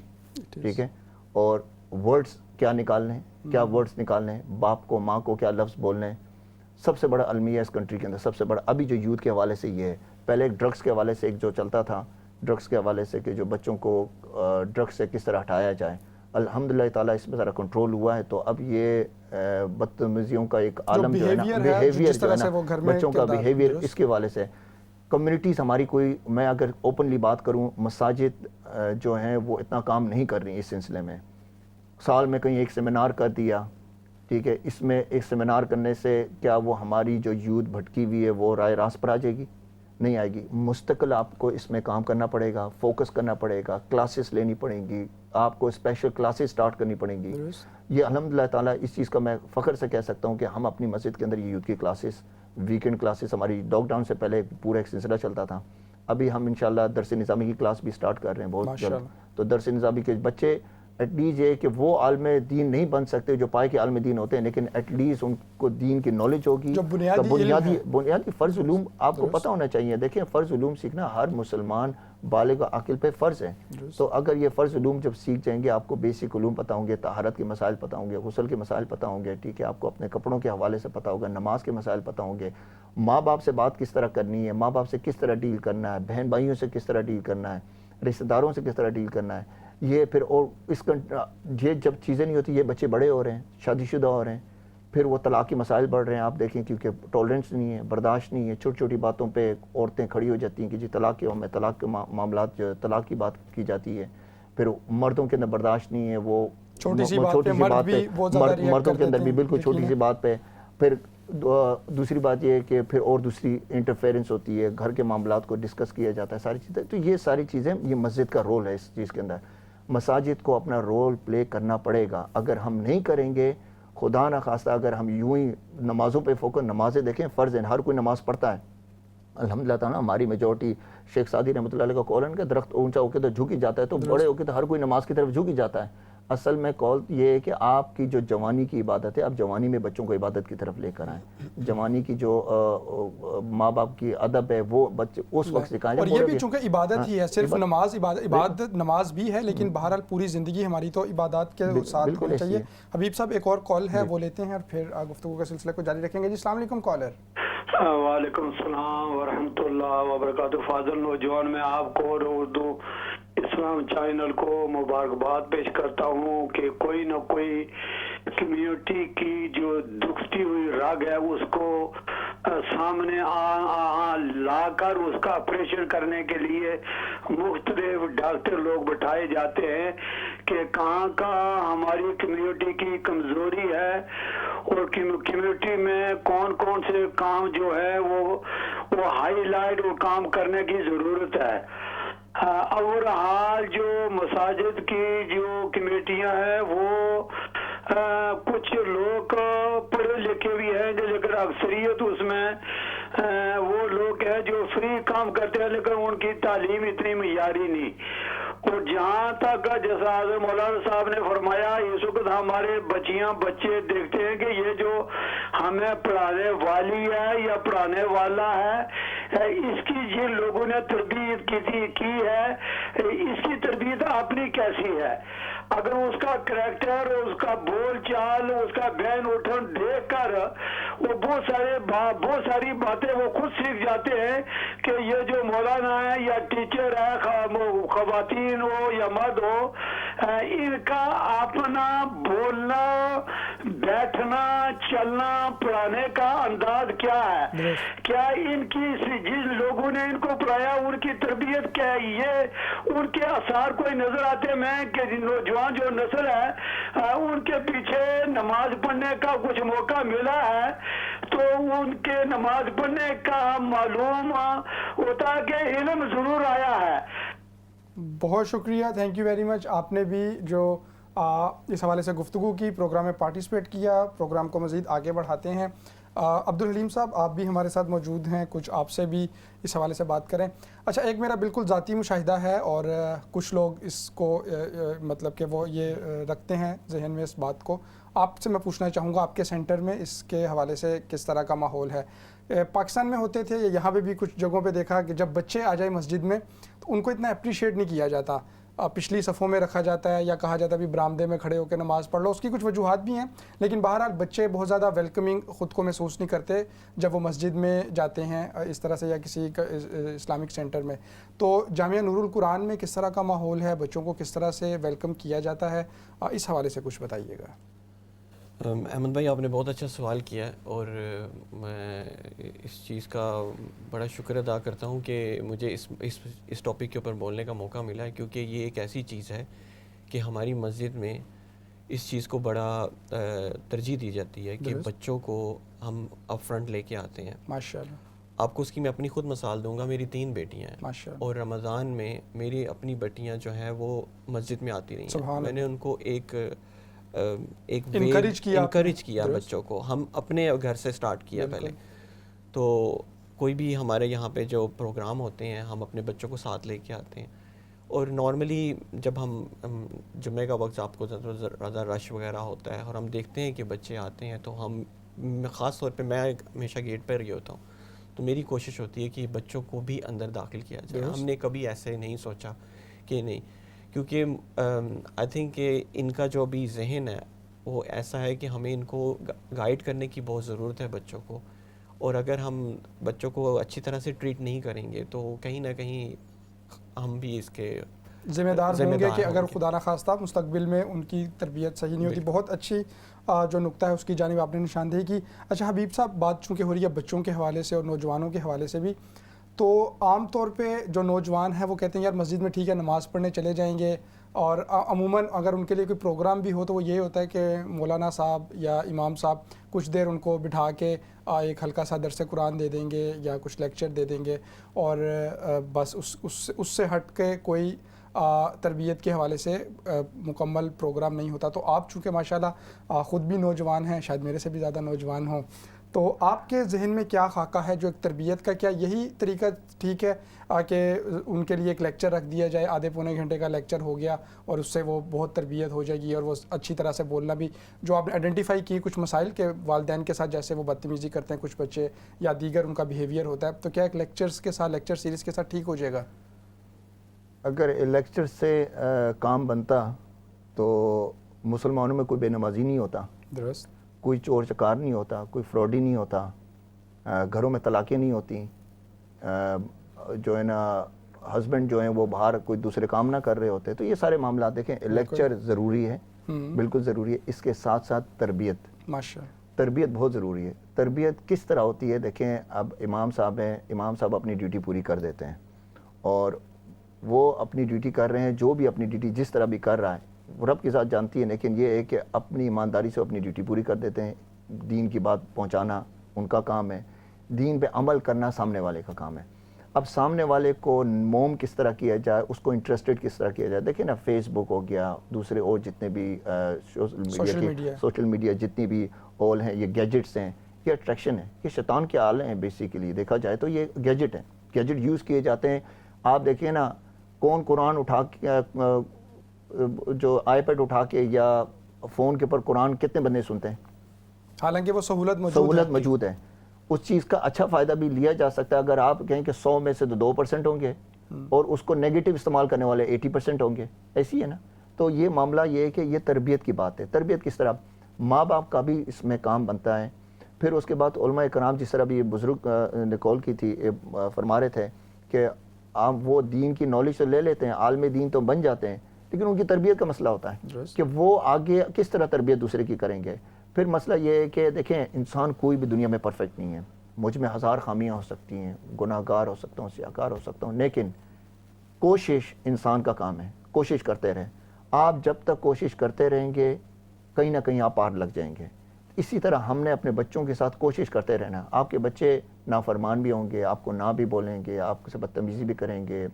ٹھیک ہے, اور ورڈز کیا نکالنے ہیں, کیا ورڈز نکالنے ہیں, باپ کو ماں کو کیا لفظ بولنے ہیں. سب سے بڑا المیہ اس کنٹری کے اندر, سب سے بڑا ابھی جو یوتھ کے حوالے سے یہ ہے. پہلے ایک ڈرگس کے حوالے سے ایک جو چلتا تھا, ڈرگس کے حوالے سے کہ جو بچوں کو ڈرگس سے کس طرح ہٹایا جائے. الحمدللہ تعالیٰ اس میں ذرا کنٹرول ہوا ہے. تو اب یہ بدتمیزیوں کا ایک عالم جو ہے نا, بیہیویئر جو ہے نا, بچوں کا بیہیویئر, اس کے حوالے سے کمیونٹیز ہماری کوئی, میں اگر اوپنلی بات کروں, مساجد جو ہیں وہ اتنا کام نہیں کر رہی اس سلسلے میں. سال میں کہیں ایک سیمینار کر دیا, ٹھیک ہے, اس میں ایک سیمینار کرنے سے کیا وہ ہماری جو یوتھ بھٹکی ہوئی ہے وہ رائے راست پر آ جائے گی؟ نہیں آئے گی. مستقل آپ کو اس میں کام کرنا پڑے گا, فوکس کرنا پڑے گا, کلاسز لینی پڑیں گی, آپ کو اسپیشل کلاسز سٹارٹ کرنی پڑیں گی. یہ الحمدللہ تعالیٰ اس چیز کا میں فخر سے کہہ سکتا ہوں کہ ہم اپنی مسجد کے اندر یہ یوتھ کی کلاسز, ویکینڈ کلاسز, ہماری لاک ڈاؤن سے پہلے پورا ایک سلسلہ چلتا تھا. ابھی ہم انشاءاللہ درس نظامی کی کلاس بھی سٹارٹ کر رہے ہیں بہت جلد. تو درس نظامی کے بچے ایٹ لیسٹ یہ کہ وہ عالم دین نہیں بن سکتے جو پائے کے عالم دین ہوتے ہیں, لیکن ایٹ لیسٹ ان کو دین کی نالج ہوگی, بنیادی فرض علوم آپ کو پتہ ہونا چاہیے. دیکھیں, فرض علوم سیکھنا ہر مسلمان بالغ عاقل پہ فرض ہے. تو اگر یہ فرض علوم جب سیکھ جائیں گے, آپ کو بیسک علوم پتہ ہوں گے, طہارت کے مسائل پتہ ہوں گے, غسل کے مسائل پتہ ہوں گے, ٹھیک ہے, آپ کو اپنے کپڑوں کے حوالے سے پتہ ہوگا, نماز کے مسائل پتہ ہوں گے, ماں باپ سے بات کس طرح کرنی ہے, ماں باپ سے کس طرح ڈیل کرنا ہے, بہن بھائیوں سے کس طرح ڈیل کرنا ہے, رشتہ داروں سے کس طرح ڈیل کرنا ہے. یہ پھر اور یہ جب چیزیں نہیں ہوتی, یہ بچے بڑے ہو رہے ہیں, شادی شدہ ہو رہے ہیں, پھر وہ طلاق کے مسائل بڑھ رہے ہیں. آپ دیکھیں, کیونکہ ٹالرنس نہیں ہے, برداشت نہیں ہے, چھوٹی چھوٹی باتوں پہ عورتیں کھڑی ہو جاتی ہیں کہ جی طلاق میں طلاق کے معاملات جو طلاق کی بات کی جاتی ہے. پھر مردوں کے اندر برداشت نہیں ہے, وہ چھوٹی سی بات پہ مردوں کے اندر بھی بالکل چھوٹی سی بات پہ. پھر دوسری بات یہ ہے کہ پھر اور دوسری انٹرفیرنس ہوتی ہے, گھر کے معاملات کو ڈسکس کیا جاتا ہے, ساری چیزیں. تو یہ ساری چیزیں, یہ مسجد کا رول ہے اس چیز کے اندر. مساجد کو اپنا رول پلے کرنا پڑے گا. اگر ہم نہیں کریں گے, خدا نخواستہ اگر ہم یوں ہی نمازوں پہ فوکس, نمازیں دیکھیں فرض ہیں, ہر کوئی نماز پڑھتا ہے الحمدللہ تعالیٰ. ہماری میجورٹی شیخ سعدی رحمۃ اللہ علیہ کا قول ہے کہ درخت اونچا ہو کے تو جھک ہی جاتا ہے, تو بڑے ہو کے تو ہر کوئی نماز کی طرف جھک ہی جاتا ہے. اصل میں قول یہ ہے کہ آپ کی جو جوانی کی عبادت ہے, آپ جوانی میں بچوں کو عبادت کی طرف لے کر آئیں. جوانی کی جو ماں باپ کی ادب ہے وہ بچے اس وقت سکھائیں.
اور یہ بھی چونکہ عبادت ہی ہے, صرف نماز عبادت نماز بھی ہے, لیکن بہرحال پوری زندگی ہماری تو عبادات کے ساتھ ہونی چاہیے. حبیب صاحب ایک اور کال ہے, وہ لیتے ہیں اور پھر گفتگو کا سلسلے کو جاری رکھیں گے. جی السلام علیکم کالر.
وعلیکم السلام ورحمۃ اللہ وبرکاتہ. فاضل نوجوان, میں آپ کو اور اردو اسلام چینل کو مبارکباد پیش کرتا ہوں کہ کوئی نہ کوئی کمیونٹی کی جو دکھتی ہوئی رگ ہے اس کو سامنے لا کر اس کا آپریشن کرنے کے لیے مختلف ڈاکٹر لوگ بٹھائے جاتے ہیں کہ کہاں کہاں ہماری کمیونٹی کی کمزوری ہے اور کمیونٹی میں کون کون سے کام جو ہے وہ ہائی لائٹ وہ کام کرنے کی ضرورت ہے. اور حال جو مساجد کی جو کمیٹیاں ہیں وہ کچھ لوگ پڑھے لکھے بھی ہیں, لیکن اکثریت اس میں وہ لوگ ہیں جو فری کام کرتے ہیں, لیکن ان کی تعلیم اتنی معیاری نہیں. اور جہاں تک جیسا حضرت مولانا صاحب نے فرمایا, اس وقت ہمارے بچے دیکھتے ہیں کہ یہ جو ہمیں پڑھانے والی ہے یا پڑھانے والا ہے, اس کی جن لوگوں نے تربیت کی ہے, اس کی تربیت اپنی کیسی ہے. اگر اس کا کریکٹر, اس کا بول چال, اس کا بین اٹھن دیکھ کر وہ بہت ساری باتیں وہ خود سیکھ جاتے ہیں کہ یہ جو مولانا ہے یا ٹیچر ہے, خواتین ہو یا مرد ہو, ان کا اپنا بولنا, بیٹھنا, چلنا, پڑھانے کا انداز کیا ہے, کیا ان کی جن لوگوں نے ان کو پڑھایا ان کی تربیت کیا ہے, یہ ان کے آثار کوئی نظر آتے میں کہ نوجوان جو نسل ہے ان کے پیچھے نماز پڑھنے کا کچھ موقع ملا ہے تو ان کے نماز پڑھنے کا معلوم ہوتا ہے کہ علم ضرور آیا ہے.
بہت شکریہ, تھینک یو ویری مچ. آپ نے بھی جو اس حوالے سے گفتگو کی, پروگرام میں پارٹیسپیٹ کیا, پروگرام کو مزید آگے بڑھاتے ہیں. عبدالحلیم صاحب آپ بھی ہمارے ساتھ موجود ہیں, کچھ آپ سے بھی اس حوالے سے بات کریں. اچھا, ایک میرا بالکل ذاتی مشاہدہ ہے اور کچھ لوگ اس کو مطلب کہ وہ یہ رکھتے ہیں ذہن میں اس بات کو. آپ سے میں پوچھنا چاہوں گا, آپ کے سینٹر میں اس کے حوالے سے کس طرح کا ماحول ہے؟ پاکستان میں ہوتے تھے, یہاں پہ بھی کچھ جگہوں پہ دیکھا کہ جب بچے آ جائیں مسجد میں تو ان کو اتنا اپریشیٹ نہیں کیا جاتا, پچھلی صفوں میں رکھا جاتا ہے یا کہا جاتا ہے بھی برآمدے میں کھڑے ہو کے نماز پڑھ لو. اس کی کچھ وجوہات بھی ہیں, لیکن بہرحال بچے بہت زیادہ ویلکمنگ خود کو محسوس نہیں کرتے جب وہ مسجد میں جاتے ہیں اس طرح سے یا کسی اسلامک سینٹر میں. تو جامعہ نور القرآن میں کس طرح کا ماحول ہے, بچوں کو کس طرح سے ویلکم کیا جاتا ہے, اس حوالے سے کچھ بتائیے گا.
احمد بھائی آپ نے بہت اچھا سوال کیا ہے اور میں اس چیز کا بڑا شکر ادا کرتا ہوں کہ مجھے اس ٹاپک کے اوپر بولنے کا موقع ملا ہے, کیونکہ یہ ایک ایسی چیز ہے کہ ہماری مسجد میں اس چیز کو بڑا ترجیح دی جاتی ہے کہ بچوں کو ہم اپ فرنٹ لے کے آتے ہیں.
ماشاءاللہ.
آپ کو اس کی میں اپنی خود مثال دوں گا. میری 3 بیٹیاں ہیں اور رمضان میں میری اپنی بیٹیاں جو ہیں وہ مسجد میں آتی رہی ہیں. میں نے ان کو ایک انکریج کیا بچوں کو. ہم اپنے گھر سے سٹارٹ کیا پہلے. تو کوئی بھی ہمارے یہاں پہ جو پروگرام ہوتے ہیں ہم اپنے بچوں کو ساتھ لے کے آتے ہیں, اور نارملی جب ہم جمعہ کا وقت آپ کو زیادہ رش وغیرہ ہوتا ہے اور ہم دیکھتے ہیں کہ بچے آتے ہیں تو ہم خاص طور پہ میں ہمیشہ گیٹ پر ہی ہوتا ہوں, تو میری کوشش ہوتی ہے کہ بچوں کو بھی اندر داخل کیا جائے. ہم نے کبھی ایسے نہیں سوچا کہ نہیں, کیونکہ آئی تھنک کہ ان کا جو بھی ذہن ہے وہ ایسا ہے کہ ہمیں ان کو گائیڈ کرنے کی بہت ضرورت ہے بچوں کو, اور اگر ہم بچوں کو اچھی طرح سے ٹریٹ نہیں کریں گے تو کہیں نہ کہیں ہم بھی اس کے
ذمہ دار ہوں گے کہ اگر خدا نخواستہ مستقبل میں ان کی تربیت صحیح نہیں ہوتی. بہت اچھی جو نقطہ ہے اس کی جانب آپ نے نشاندہی کی. اچھا حبیب صاحب, بات چونکہ ہو رہی ہے بچوں کے حوالے سے اور نوجوانوں کے حوالے سے بھی, تو عام طور پہ جو نوجوان ہیں وہ کہتے ہیں یار مسجد میں ٹھیک ہے نماز پڑھنے چلے جائیں گے, اور عموماً اگر ان کے لیے کوئی پروگرام بھی ہو تو وہ یہ ہوتا ہے کہ مولانا صاحب یا امام صاحب کچھ دیر ان کو بٹھا کے ایک ہلکا سا درس قرآن دے دیں گے یا کچھ لیکچر دے دیں گے, اور بس اس سے ہٹ کے کوئی تربیت کے حوالے سے مکمل پروگرام نہیں ہوتا. تو آپ چونکہ ماشاءاللہ خود بھی نوجوان ہیں, شاید میرے سے بھی زیادہ نوجوان ہوں, تو آپ کے ذہن میں کیا خاکہ ہے جو ایک تربیت کا؟ کیا یہی طریقہ ٹھیک ہے کہ ان کے لیے ایک لیکچر رکھ دیا جائے, آدھے پونے گھنٹے کا لیکچر ہو گیا اور اس سے وہ بہت تربیت ہو جائے گی اور وہ اچھی طرح سے بولنا بھی, جو آپ نے آئیڈینٹیفائی کی کچھ مسائل کے والدین کے ساتھ جیسے وہ بدتمیزی کرتے ہیں کچھ بچے یا دیگر ان کا بیہیویئر ہوتا ہے, تو کیا ایک لیکچرز کے ساتھ, لیکچر سیریز کے ساتھ ٹھیک ہو جائے گا؟
اگر لیکچر سے کام بنتا تو مسلمانوں میں کوئی بے نمازی نہیں ہوتا,
درست,
کوئی چور چکار نہیں ہوتا, کوئی فراڈی نہیں ہوتا, گھروں میں طلاقیں نہیں ہوتی, جو ہے نا ہسبینڈ جو ہیں وہ باہر کوئی دوسرے کام نہ کر رہے ہوتے. تو یہ سارے معاملات دیکھیں, لیکچر ضروری ہے, بالکل ضروری ہے. اس کے ساتھ ساتھ تربیت, تربیت بہت ضروری ہے. تربیت کس طرح ہوتی ہے؟ دیکھیں اب امام صاحب ہیں, امام صاحب اپنی ڈیوٹی پوری کر دیتے ہیں اور وہ اپنی ڈیوٹی کر رہے ہیں, جو بھی اپنی ڈیوٹی جس طرح بھی کر رہا ہے وہ رب کی ذات جانتی ہے, لیکن یہ ہے کہ اپنی ایمانداری سے اپنی ڈیوٹی پوری کر دیتے ہیں. دین کی بات پہنچانا ان کا کام ہے, دین پہ عمل کرنا سامنے والے کا کام ہے. اب سامنے والے کو موم کس طرح کیا جائے, اس کو انٹرسٹڈ کس طرح کیا جائے. دیکھیں نا فیس بک ہو گیا, دوسرے اور جتنے بھی سوشل میڈیا جتنی بھی اول ہیں, یہ گیجٹس ہیں, یہ اٹریکشن ہے, یہ شیطان کے آلے ہیں. بیسیکلی دیکھا جائے تو یہ گیجٹ ہیں, گیجٹ یوز کیے جاتے ہیں. آپ دیکھیں نا کون قرآن اٹھا کے, جو آئی پیڈ اٹھا کے یا فون کے اوپر قرآن کتنے بندے سنتے ہیں,
حالانکہ وہ سہولت
موجود ہے. اس چیز کا اچھا فائدہ بھی لیا جا سکتا ہے. اگر آپ کہیں کہ 100 میں سے تو 2% ہوں گے اور اس کو نیگیٹو استعمال کرنے والے 80% ہوں گے, ایسی ہے نا. تو یہ معاملہ یہ ہے کہ یہ تربیت کی بات ہے. تربیت کس طرح, ماں باپ کا بھی اس میں کام بنتا ہے. پھر اس کے بعد علماء کرام, جس طرح بھی بزرگ نے کال کی تھی, فرما رہے تھے کہ آپ وہ دین کی نالج تو لے لیتے ہیں, عالم دین تو بن جاتے ہیں, لیکن ان کی تربیت کا مسئلہ ہوتا ہے کہ وہ آگے کس طرح تربیت دوسرے کی کریں گے. پھر مسئلہ یہ ہے کہ دیکھیں انسان کوئی بھی دنیا میں پرفیکٹ نہیں ہے. مجھ میں 1000 خامیاں ہو سکتی ہیں, گناہ گار ہو سکتا ہوں, سیاہکار ہو سکتا ہوں, لیکن کوشش انسان کا کام ہے. کوشش کرتے رہیں. آپ جب تک کوشش کرتے رہیں گے کہیں نہ کہیں آپ پار لگ جائیں گے. اسی طرح ہم نے اپنے بچوں کے ساتھ کوشش کرتے رہنا. آپ کے بچے نافرمان بھی ہوں گے, آپ کو نہ بھی بولیں گے, آپ سے بدتمیزی بھی کریں گے,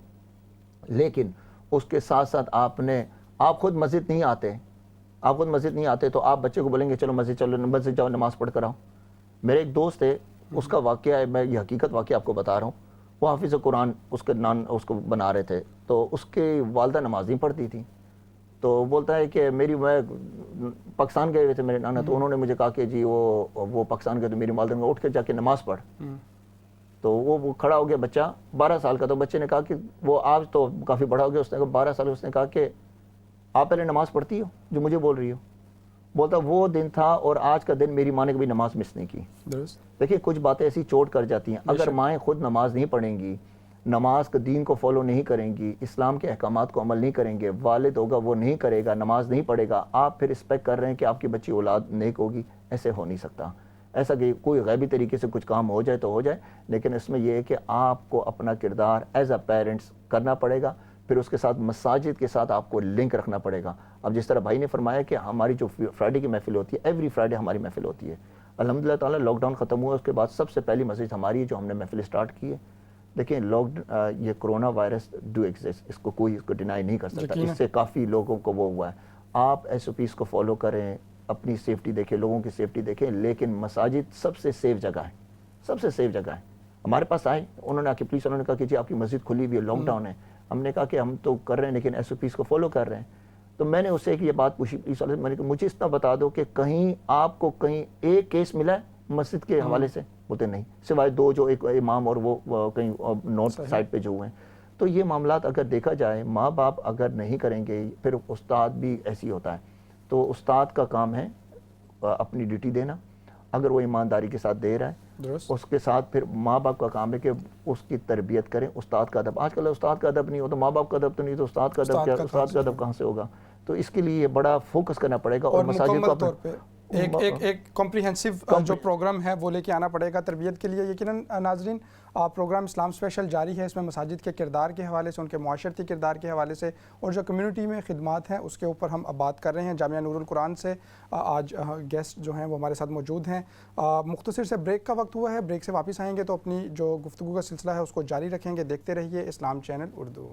لیکن اس کے ساتھ ساتھ آپ خود مسجد نہیں آتے, تو آپ بچے کو بولیں گے چلو مسجد جاؤ, نماز پڑھ کر آؤ. میرے ایک دوست ہے, اس کا واقعہ ہے, میں یہ حقیقت واقعہ آپ کو بتا رہا ہوں. وہ حافظ قرآن اس کو بنا رہے تھے, تو اس کی والدہ نماز نہیں پڑھتی تھی. تو بولتا ہے کہ میں پاکستان گئے ہوئے تھے میرے نانا, تو انہوں نے مجھے کہا کہ جی وہ پاکستان گئے تو میری والدہ نے اٹھ کے جا کے نماز پڑھ. تو وہ کھڑا ہو گیا, بچہ 12 سال کا. تو بچے نے کہا کہ وہ آج تو کافی بڑا ہو گیا, اس نے 12 سال, اس نے کہا کہ آپ پہلے نماز پڑھتی ہو جو مجھے بول رہی ہو؟ بولتا وہ دن تھا اور آج کا دن میری ماں نے کبھی نماز مس نہیں کی. دیکھیں کچھ باتیں ایسی چوٹ کر جاتی ہیں. اگر مائیں خود نماز نہیں پڑھیں گی, نماز کا دین کو فالو نہیں کریں گی, اسلام کے احکامات کو عمل نہیں کریں گے, والد ہوگا وہ نہیں کرے گا, نماز نہیں پڑھے گا, آپ پھر ایکسپیکٹ کر رہے ہیں کہ آپ کی بچی اولاد نیک ہوگی, ایسے ہو نہیں سکتا. ایسا کہ کوئی غیبی طریقے سے کچھ کام ہو جائے تو ہو جائے, لیکن اس میں یہ ہے کہ آپ کو اپنا کردار ایز اے پیرنٹس کرنا پڑے گا. پھر اس کے ساتھ مساجد کے ساتھ آپ کو لنک رکھنا پڑے گا. اب جس طرح بھائی نے فرمایا کہ ہماری جو فرائیڈے کی محفل ہوتی ہے, ایوری فرائیڈے ہماری محفل ہوتی ہے. الحمدللہ تعالیٰ لاک ڈاؤن ختم ہوا, اس کے بعد سب سے پہلی مسجد ہماری ہے جو ہم نے محفل سٹارٹ کی ہے. دیکھیں یہ کرونا وائرس ڈو ایگزسٹ, اس کو ڈینائی نہیں کر سکتا. اس سے کافی لوگوں کو وہ ہوا ہے. آپ SOPs کو فالو کریں, اپنی سیفٹی دیکھیں, لوگوں کی سیفٹی دیکھیں, لیکن مساجد سب سے سیف جگہ ہے, سب سے سیف جگہ ہے. ہمارے پاس آئے, انہوں نے آ کے پولیس, انہوں نے کہا کہ جی آپ کی مسجد کھلی ہوئی ہے, لاک ڈاؤن ہے. ہم نے کہا کہ ہم تو کر رہے ہیں لیکن SOPs کو فالو کر رہے ہیں. تو میں نے اس سے ایک یہ بات پوچھی پولیس والے سے, میں نے کہا مجھے اتنا بتا دو کہ کہیں آپ کو کہیں ایک کیس ملا ہے مسجد کے حوالے سے؟ بولتے نہیں, سوائے 2 جو ایک امام اور وہ کہیں نارتھ سائڈ پہ جو ہوئے ہیں. تو یہ معاملات اگر دیکھا جائے, ماں باپ اگر نہیں کریں گے, پھر استاد بھی ایسی ہوتا ہے. تو استاد کا کام ہے اپنی ڈیوٹی دینا, اگر وہ ایمانداری کے ساتھ دے رہا ہے. اس کے ساتھ پھر ماں باپ کا کام ہے کہ اس کی تربیت کریں. استاد کا ادب, آج کل استاد کا ادب نہیں ہو تو ماں باپ کا ادب تو نہیں, تو استاد کا ادب کیا, استاد کا ادب کہاں سے ہوگا؟ تو اس کے لیے بڑا فوکس کرنا پڑے گا. اور مساجد
مکمل طور پہ ایک کمپریہنسو جو پروگرام ہے وہ لے کے آنا پڑے گا تربیت کے لیے. یقیناً ناظرین, پروگرام اسلام اسپیشل جاری ہے. اس میں مساجد کے کردار کے حوالے سے, ان کے معاشرتی کردار کے حوالے سے, اور جو کمیونٹی میں خدمات ہیں اس کے اوپر ہم اب بات کر رہے ہیں. جامعہ نور القرآن سے آج گیسٹ جو ہیں وہ ہمارے ساتھ موجود ہیں. مختصر سے بریک کا وقت ہوا ہے, بریک سے واپس آئیں گے تو اپنی جو گفتگو کا سلسلہ ہے اس کو جاری رکھیں گے. دیکھتے رہیے اسلام چینل اردو.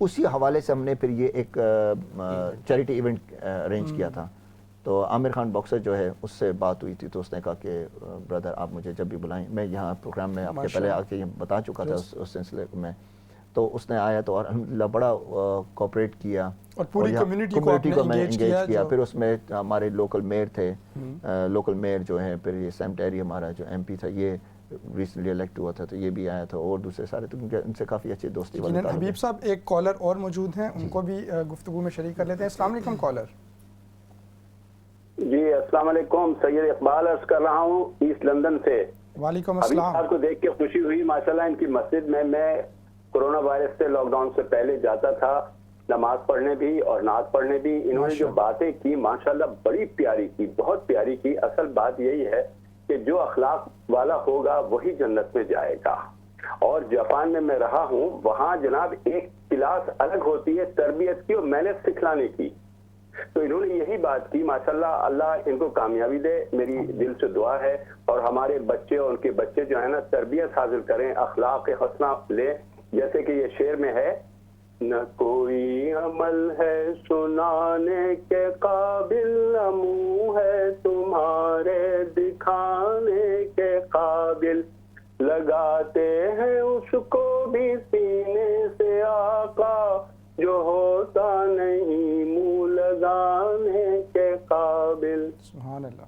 اسی حوالے سے ہم نے پھر یہ ایک چیریٹی ایونٹ ارینج کیا تھا. تو عامر خان باکسر جو ہے اس سے بات ہوئی تھی تو اس نے کہا کہ بردر آپ مجھے جب بھی بلائیں. میں یہاں پروگرام میں آپ کے پہلے آ کے بتا چکا تھا اس سلسلے میں. تو اس نے آیا تو اور الحمدللہ بڑا کوآپریٹ کیا
اور پوری کمیونٹی کو
میں انگیج کیا. پھر اس میں ہمارے لوکل میئر تھے, لوکل میئر جو ہیں, پھر یہ سیم ٹیری ہمارا جو ایم پی تھا یہ ریسنٹلی الیکٹ ہوا تھا تو یہ بھی آیا تھا, اور دوسرے سارے, تو ان سے کافی اچھی دوستی والے تعلق.
حبیب صاحب ایک کالر اور موجود ہیں, ان کو بھی گفتگو میں شریک کر لیتے ہیں. السلام علیکم کالر.
جی السلام علیکم, سید اقبال عرض کر رہا ہوں ایسٹ لندن سے.
وعلیکم
حبیب
السلام.
صاحب کو دیکھ کے خوشی ہوئی ماشاءاللہ. ان کی مسجد میں کورونا وائرس سے لاک ڈاؤن سے پہلے جاتا تھا نماز پڑھنے بھی اور نعت پڑھنے بھی. انہوں نے جو باتیں کی ماشاءاللہ بڑی پیاری کی, بہت پیاری کی. اصل بات یہی ہے کہ جو اخلاق والا ہوگا وہی جنت میں جائے گا. اور جاپان میں رہا ہوں, وہاں جناب ایک کلاس الگ ہوتی ہے تربیت کی اور محنت سکھلانے کی. تو انہوں نے یہی بات کی ماشاءاللہ. اللہ ان کو کامیابی دے, میری دل سے دعا ہے. اور ہمارے بچے اور ان کے بچے جو ہے نا تربیت حاصل کریں, اخلاق حسنہ لیں. جیسے کہ یہ شعر میں ہے, نہ کوئی عمل ہے سنانے کے قابل, نہ منہ ہے تمہارے دکھانے کے قابل, لگاتے ہیں اس کو بھی سینے سے آقا, جو ہوتا نہیں منہ لگانے کے قابل.
سبحان اللہ,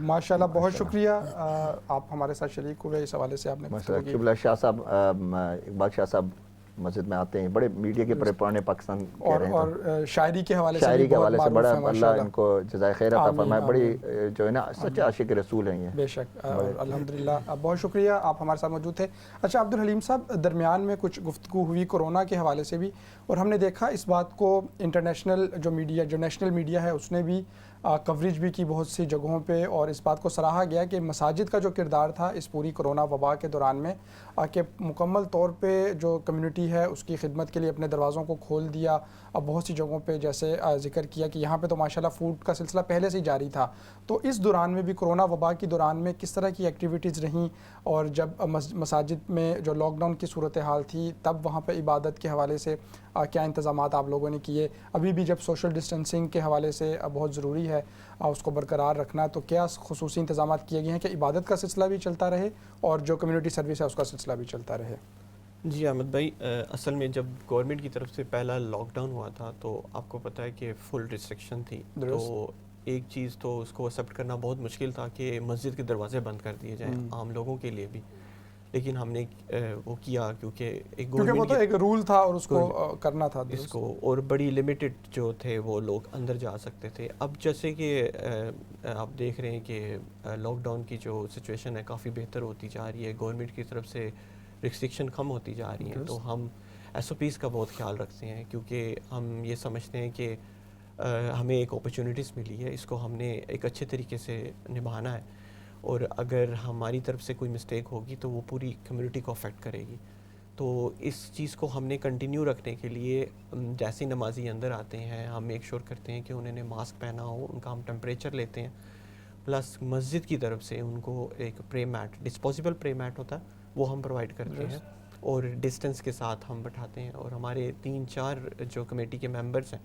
ماشاءاللہ. بہت شکریہ آپ ہمارے ساتھ شریک ہوئے, اس حوالے سے آپ نے
قبلہ شاہ صاحب, اقبال شاہ صاحب مسجد میں آتے ہیں, بڑے میڈیا کے پرانے پاکستان کہہ رہے ہیں,
اور شاعری کے حوالے
سے بڑا اللہ ان کو جزائے خیر عطا فرمائے. بڑی جو ہے نا سچے عاشق رسول ہیں یہ.
بے شک, الحمدللہ. بہت شکریہ آپ ہمارے ساتھ موجود تھے. اچھا عبدالحلیم صاحب, درمیان میں کچھ گفتگو ہوئی کورونا کے حوالے سے بھی, اور ہم نے دیکھا اس بات کو انٹرنیشنل جو میڈیا, جو نیشنل میڈیا ہے, اس نے بھی کوریج بھی کی بہت سی جگہوں پہ, اور اس بات کو سراہا گیا کہ مساجد کا جو کردار تھا اس پوری کورونا وبا کے دوران میں, کہ مکمل طور پہ جو کمیونٹی ہے اس کی خدمت کے لیے اپنے دروازوں کو کھول دیا. اب بہت سی جگہوں پہ جیسے ذکر کیا کہ یہاں پہ تو ماشاءاللہ فوڈ کا سلسلہ پہلے سے ہی جاری تھا, تو اس دوران میں بھی کورونا وبا کی دوران میں کس طرح کی ایکٹیویٹیز رہیں, اور جب مساجد میں جو لاک ڈاؤن کی صورتحال تھی تب وہاں پہ عبادت کے حوالے سے کیا انتظامات آپ لوگوں نے کیے؟ ابھی بھی جب سوشل ڈسٹینسنگ کے حوالے سے بہت ضروری ہے اس کو برقرار رکھنا, تو کیا خصوصی انتظامات کیے گئے ہیں کہ عبادت کا سلسلہ بھی چلتا رہے اور جو کمیونٹی سروس ہے اس کا سلسلہ بھی چلتا رہے؟
جی احمد بھائی, اصل میں جب گورنمنٹ کی طرف سے پہلا لاک ڈاؤن ہوا تھا تو آپ کو پتہ ہے کہ فل ریسٹرکشن تھی. تو ایک چیز تو اس کو ایکسیپٹ کرنا بہت مشکل تھا کہ مسجد کے دروازے بند کر دیے جائیں عام لوگوں کے لیے بھی, لیکن ہم نے وہ کیا کیونکہ
وہ تو ایک رول تھا اور اس کو کرنا تھا
اس کو, اور بڑی لمیٹڈ جو تھے وہ لوگ اندر جا سکتے تھے. اب جیسے کہ آپ دیکھ رہے ہیں کہ لاک ڈاؤن کی جو سچویشن ہے کافی بہتر ہوتی جا رہی ہے, گورنمنٹ کی طرف سے ریسٹرکشن کم ہوتی جا رہی ہیں, تو ہم ایس او پیز کا بہت خیال رکھتے ہیں کیونکہ ہم یہ سمجھتے ہیں کہ ہمیں ایک اپرچونٹیز ملی ہے, اس کو ہم نے ایک اچھے طریقے سے نبھانا ہے, اور اگر ہماری طرف سے کوئی مسٹیک ہوگی تو وہ پوری کمیونٹی کو افیکٹ کرے گی. تو اس چیز کو ہم نے کنٹینیو رکھنے کے لیے جیسے نمازی اندر آتے ہیں ہم میک شور کرتے ہیں کہ انہوں نے ماسک پہنا ہو, ان کا ہم ٹمپریچر لیتے ہیں, پلس مسجد کی طرف سے ان کو ایک پرے میٹ, ڈسپوزیبل پرے میٹ ہوتا ہے وہ ہم پرووائڈ کرتے ہیں, اور ڈسٹنس کے ساتھ ہم بٹھاتے ہیں. اور ہمارے 3-4 جو کمیٹی کے ممبرس ہیں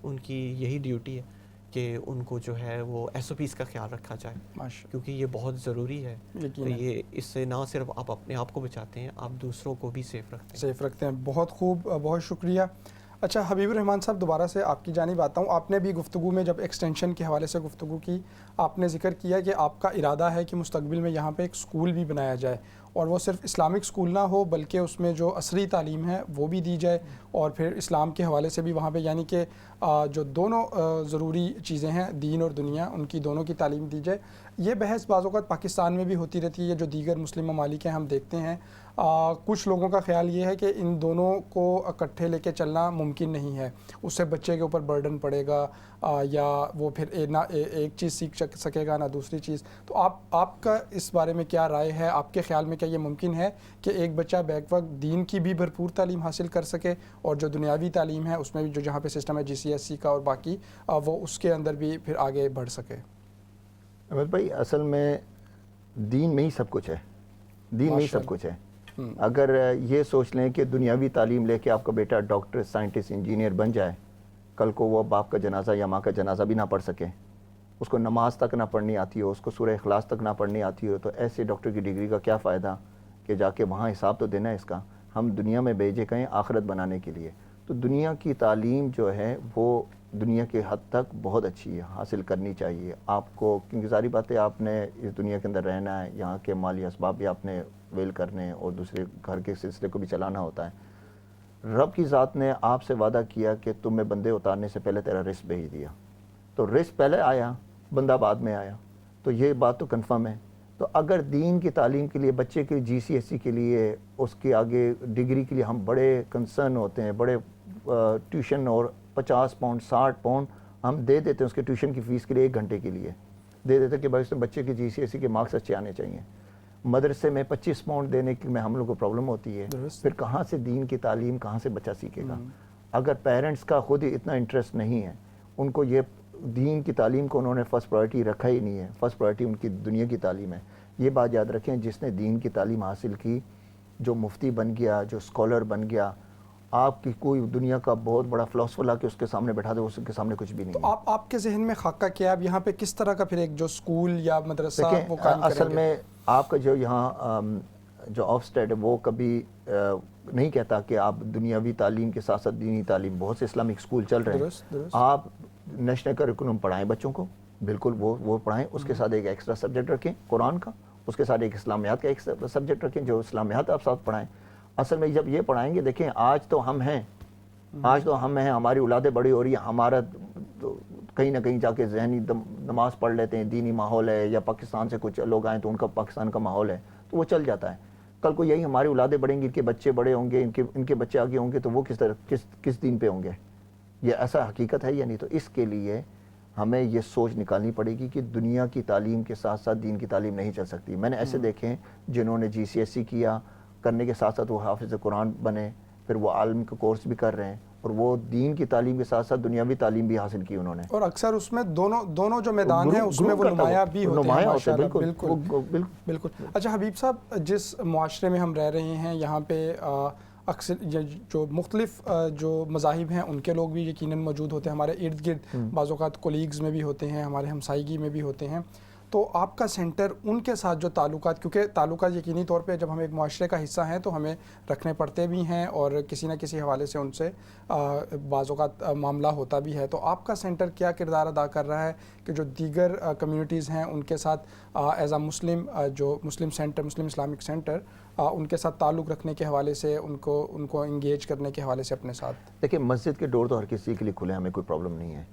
ان کی یہی ڈیوٹی ہے کہ ان کو جو ہے وہ ایس او پیز کا خیال رکھا جائے, کیونکہ یہ بہت ضروری ہے. یہ اس سے نہ صرف آپ اپنے آپ کو بچاتے ہیں, آپ دوسروں کو بھی سیف رکھتے ہیں.
بہت خوب, بہت شکریہ. اچھا حبیب الرحمان صاحب, دوبارہ سے آپ کی جانب آتا ہوں. آپ نے بھی گفتگو میں جب ایکسٹینشن کے حوالے سے گفتگو کی, آپ نے ذکر کیا کہ آپ کا ارادہ ہے کہ مستقبل میں یہاں پہ ایک اسکول بھی بنایا جائے, اور وہ صرف اسلامک اسکول نہ ہو بلکہ اس میں جو عصری تعلیم ہے وہ بھی دی جائے, اور پھر اسلام کے حوالے سے بھی وہاں پہ, یعنی کہ جو دونوں ضروری چیزیں ہیں دین اور دنیا, ان کی دونوں کی تعلیم دی جائے. یہ بحث بعض اوقات پاکستان میں بھی ہوتی رہتی ہے, جو دیگر مسلم ممالک ہیں ہم دیکھتے ہیں کچھ لوگوں کا خیال یہ ہے کہ ان دونوں کو اکٹھے لے کے چلنا ممکن نہیں ہے, اس سے بچے کے اوپر برڈن پڑے گا, یا وہ پھر نہ ایک چیز سیکھ سکے گا نہ دوسری چیز. تو آپ کا اس بارے میں کیا رائے ہے؟ آپ کے خیال میں کیا یہ ممکن ہے کہ ایک بچہ بیک وقت دین کی بھی بھرپور تعلیم حاصل کر سکے, اور جو دنیاوی تعلیم ہے اس میں بھی جو جہاں پہ سسٹم ہے GCSE کا اور باقی, وہ اس کے اندر بھی پھر آگے بڑھ سکے؟
احمد بھائی, اصل میں دین میں ہی سب کچھ ہے, دین میں ہی سب کچھ ہے. اگر یہ سوچ لیں کہ دنیاوی تعلیم لے کے آپ کا بیٹا ڈاکٹر، سائنٹسٹ، انجینئر بن جائے، کل کو وہ باپ کا جنازہ یا ماں کا جنازہ بھی نہ پڑھ سکے، اس کو نماز تک نہ پڑھنی آتی ہو، اس کو سورہ اخلاص تک نہ پڑھنی آتی ہو، تو ایسے ڈاکٹر کی ڈگری کا کیا فائدہ کہ جا کے وہاں حساب تو دینا ہے اس کا. ہم دنیا میں بھیجے گئے آخرت بنانے کے لیے. تو دنیا کی تعلیم جو ہے وہ دنیا کے حد تک بہت اچھی ہے، حاصل کرنی چاہیے آپ کو، کیونکہ ساری باتیں آپ نے اس دنیا کے اندر رہنا ہے، یہاں کے مالی اسباب بھی آپ نے ویل کرنے اور دوسرے گھر کے سلسلے کو بھی چلانا ہوتا ہے. رب کی ذات نے آپ سے وعدہ کیا کہ تم میں بندے اتارنے سے پہلے تیرا رزق بھیج دیا، تو رزق پہلے آیا، بندہ بعد میں آیا، تو یہ بات تو کنفرم ہے. تو اگر دین کی تعلیم کے لیے بچے کے GCSE کے لیے، اس کے آگے ڈگری کے لیے ہم بڑے کنسرن ہوتے ہیں، بڑے ٹیوشن اور 50 پاؤنڈ 60 پاؤنڈ ہم دے دیتے ہیں اس کے ٹیوشن کی فیس کے لیے، 1 گھنٹے کے لیے دے دیتے ہیں کہ بھائی اس میں بچے کے GCSE کے مارکس اچھے آنے چاہیے. مدرسے میں 25 پاؤنڈ دینے کی میں ہم لوگ کو پرابلم ہوتی ہے. پھر کہاں سے دین کی تعلیم کہاں سے بچہ سیکھے گا؟ اگر پیرنٹس کا خود ہی اتنا انٹرسٹ نہیں ہے، ان کو یہ دین کی تعلیم کو انہوں نے فرسٹ پرائرٹی رکھا ہی نہیں ہے، فرسٹ پرائرٹی ان کی دنیا کی تعلیم ہے. یہ بات یاد رکھیں، جس نے دین کی تعلیم حاصل کی، جو مفتی بن گیا، جو اسکالر بن گیا، آپ کی کوئی دنیا کا بہت بڑا فلسفہ لا کے اس کے سامنے بیٹھا دے، اس کے سامنے کچھ بھی نہیں ہے.
تو آپ کے ذہن میں خاکہ کیا اب یہاں پہ کس طرح کا پھر ایک جو اسکول یا مدرسہ وہ قائم کریں گے؟
اصل میں آپ کا جو یہاں جو آف اسٹیٹ ہے وہ کبھی نہیں کہتا کہ آپ دنیاوی تعلیم کے ساتھ ساتھ دینی تعلیم، بہت سے اسلامک اسکول چل رہے ہیں، آپ نیشنل کریکولم پڑھائیں بچوں کو، بالکل وہ پڑھائیں، اس کے ساتھ ایک ایکسٹرا سبجیکٹ رکھیں قرآن کا، اس کے ساتھ ایک اسلامیات کا ایک سبجیکٹ رکھیں جو اسلامیات آپ ساتھ پڑھائیں. اصل میں جب یہ پڑھائیں گے، دیکھیں آج تو ہم ہیں، ہماری اولادیں بڑی ہو رہی ہیں، ہمارا کہیں نہ کہیں جا کے ذہنی نماز پڑھ لیتے ہیں، دینی ماحول ہے، یا پاکستان سے کچھ لوگ آئیں تو ان کا پاکستان کا ماحول ہے تو وہ چل جاتا ہے. کل کو یہی ہماری اولادیں بڑھیں گی، ان کے بچے بڑے ہوں گے، ان کے بچے آگے ہوں گے، تو وہ کس دین پہ ہوں گے؟ یہ ایسا حقیقت ہے یا نہیں؟ تو اس کے لیے ہمیں یہ سوچ نکالنی پڑے گی کہ دنیا کی تعلیم کے ساتھ ساتھ دین کی تعلیم نہیں چل سکتی. میں نے ایسے دیکھے ہیں جنہوں نے GCSE کیا، کرنے کے ساتھ ساتھ وہ حافظ قرآن بنے، پھر وہ عالم کا کورس بھی کر رہے ہیں، اور وہ دین کی تعلیم کے ساتھ ساتھ دنیاوی تعلیم بھی حاصل کی انہوں نے. اور
اکثر اس میں دونوں جو میدان ہیں اس میں وہ نمایاں بھی ہوتے ہیں ماشاءاللہ. بالکل. اچھا حبیب صاحب، جس معاشرے میں ہم رہ رہے ہیں یہاں پہ اکثر جو مختلف جو مذاہب ہیں ان کے لوگ بھی یقیناً موجود ہوتے ہیں، ہمارے ارد گرد بعض اوقات کولیگز میں بھی ہوتے ہیں، ہمارے ہمسائیگی میں بھی ہوتے ہیں. تو آپ کا سینٹر ان کے ساتھ جو تعلقات، کیونکہ تعلقات یقینی طور پہ جب ہم ایک معاشرے کا حصہ ہیں تو ہمیں رکھنے پڑتے بھی ہیں، اور کسی نہ کسی حوالے سے ان سے بعض اوقات معاملہ ہوتا بھی ہے. تو آپ کا سینٹر کیا کردار ادا کر رہا ہے کہ جو دیگر کمیونٹیز ہیں ان کے ساتھ ایز اے مسلم، جو مسلم سینٹر، مسلم اسلامک سینٹر، ان کے ساتھ تعلق رکھنے کے حوالے سے، ان کو انگیج کرنے کے حوالے سے اپنے ساتھ؟
دیکھیں، مسجد کے ڈور تو ہر کسی کے لیے کھلے ہیں، ہمیں کوئی پرابلم نہیں ہے.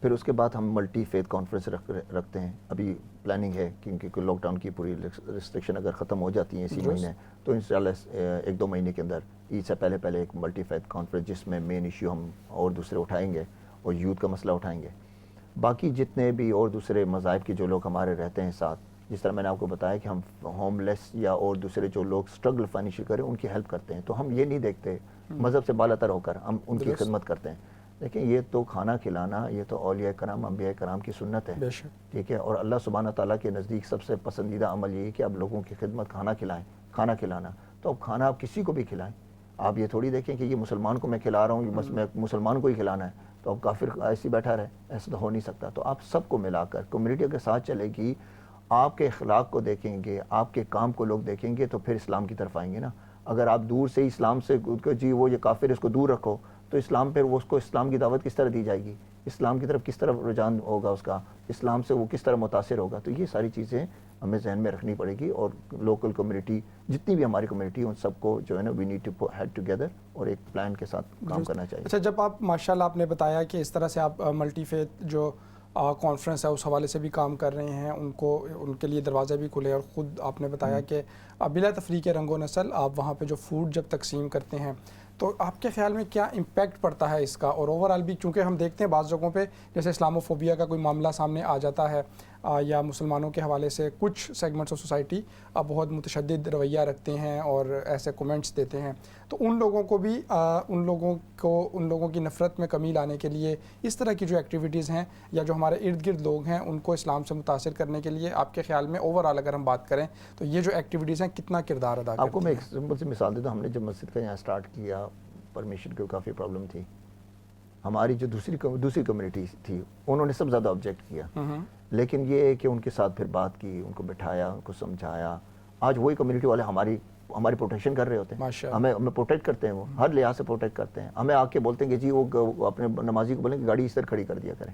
پھر اس کے بعد ہم ملٹی فیتھ کانفرنس رکھتے ہیں. ابھی پلاننگ ہے کیونکہ لاک ڈاؤن کی پوری ریسٹرکشن اگر ختم ہو جاتی ہیں اسی مہینے، تو انشاءاللہ 1-2 مہینے کے اندر عید سے پہلے ایک ملٹی فیتھ کانفرنس، جس میں مین ایشو ہم اور دوسرے اٹھائیں گے اور یوتھ کا مسئلہ اٹھائیں گے. باقی جتنے بھی اور دوسرے مذاہب کے جو لوگ ہمارے رہتے ہیں ساتھ، جس طرح میں نے آپ کو بتایا کہ ہم ہوم لیس یا اور دوسرے جو لوگ اسٹرگل فائنینشیل کریں ان کی ہیلپ کرتے ہیں. تو ہم یہ نہیں دیکھتے مذہب سے بالا تر ہو کر ہم ان کی خدمت کرتے ہیں. لیکن یہ تو کھانا کھلانا، یہ تو اولیاء کرام، انبیاء کرام کی سنت ہے، ٹھیک ہے. اور اللہ سبحانہ تعالیٰ کے نزدیک سب سے پسندیدہ عمل یہ ہے کہ آپ لوگوں کی خدمت، کھانا کھلانا. تو اب کھانا آپ کسی کو بھی کھلائیں. آپ یہ تھوڑی دیکھیں کہ یہ مسلمان کو میں کھلا رہا ہوں، بس میں مسلمان کو ہی کھلانا ہے تو اب کافر ایسے بیٹھا رہے، ایسا تو ہو نہیں سکتا. تو آپ سب کو ملا کر کمیونٹی کے ساتھ چلے گی. آپ کے اخلاق کو دیکھیں گے، آپ کے کام کو لوگ دیکھیں گے تو پھر اسلام کی طرف آئیں گے نا. اگر آپ دور سے اسلام سے جی وہ یہ کافر، اس کو دور رکھو، تو اسلام پہ اس کو اسلام کی دعوت کس طرح دی جائے گی؟ اسلام کی طرف کس طرح رجحان ہوگا اس کا؟ اسلام سے وہ کس طرح متاثر ہوگا؟ تو یہ ساری چیزیں ہمیں ذہن میں رکھنی پڑے گی. اور لوکل کمیونٹی، جتنی بھی ہماری کمیونٹی، ان سب کو جو ہے نا we need to head together اور ایک پلان کے ساتھ کام کرنا چاہیے.
اچھا، جب آپ ماشاءاللہ آپ نے بتایا کہ اس طرح سے آپ ملٹی فیتھ جو کانفرنس ہے اس حوالے سے بھی کام کر رہے ہیں، ان کے لیے دروازے بھی کھلے، اور خود آپ نے بتایا کہ بلا تفریق رنگ و نسل آپ وہاں پہ جو فوڈ جب تقسیم کرتے ہیں تو آپ کے خیال میں کیا امپیکٹ پڑتا ہے اس کا؟ اور اوور آل بھی چونکہ ہم دیکھتے ہیں بعض جگہوں پہ جیسے اسلاموفوبیا کا کوئی معاملہ سامنے آ جاتا ہے یا مسلمانوں کے حوالے سے کچھ سیگمنٹس آف سوسائٹی بہت متشدد رویہ رکھتے ہیں اور ایسے کومنٹس دیتے ہیں، تو ان لوگوں کو بھی ان لوگوں کی نفرت میں کمی لانے کے لیے اس طرح کی جو ایکٹیویٹیز ہیں یا جو ہمارے ارد گرد لوگ ہیں ان کو اسلام سے متاثر کرنے کے لیے آپ کے خیال میں اوور آل اگر ہم بات کریں تو یہ جو ایکٹیویٹیز ہیں کتنا کردار ادا کرتی ہیں؟
آپ کو میں ایک سمپل سی مثال دیتا ہوں. ہم نے جب مسجد کا یہاں اسٹارٹ کیا پرمیشن کی کافی پرابلم تھی. ہماری جو دوسری کمیونٹی تھی انہوں نے سب زیادہ آبجیکٹ کیا، لیکن یہ ہے کہ ان کے ساتھ پھر بات کی، ان کو بٹھایا، ان کو سمجھایا. آج وہی کمیونٹی والے ہماری پروٹیکشن کر رہے ہوتے ہیں، ہمیں پروٹیکٹ کرتے ہیں، وہ ہر لحاظ سے پروٹیکٹ کرتے ہیں. ہمیں آ کے بولتے ہیں کہ جی وہ اپنے نمازی کو بولیں کہ گاڑی اس طرح کھڑی کر دیا کریں.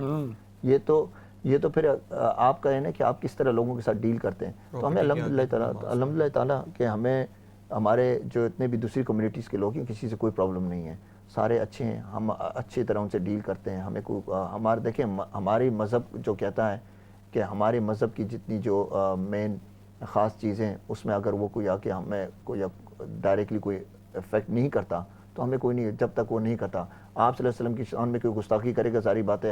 یہ تو پھر آپ کا ہے نا کہ آپ کس طرح لوگوں کے ساتھ ڈیل کرتے ہیں. تو ہمیں الحمدللہ تعالیٰ کہ ہمیں ہمارے جو اتنے بھی دوسری کمیونٹیز کے لوگ ہیں کسی سے کوئی پرابلم نہیں ہے، سارے اچھے ہیں، ہم اچھی طرح ان سے ڈیل کرتے ہیں. ہمیں کوئی دیکھیں ہماری مذہب جو کہتا ہے کہ ہمارے مذہب کی جتنی جو مین خاص چیزیں اس میں اگر وہ کوئی آ کے ہمیں کوئی ڈائریکٹلی کوئی افیکٹ نہیں کرتا تو ہمیں کوئی نہیں، جب تک وہ نہیں کرتا. آپ صلی اللہ علیہ وسلم کی شان میں کوئی گستاخی کرے گا ظاہری بات ہے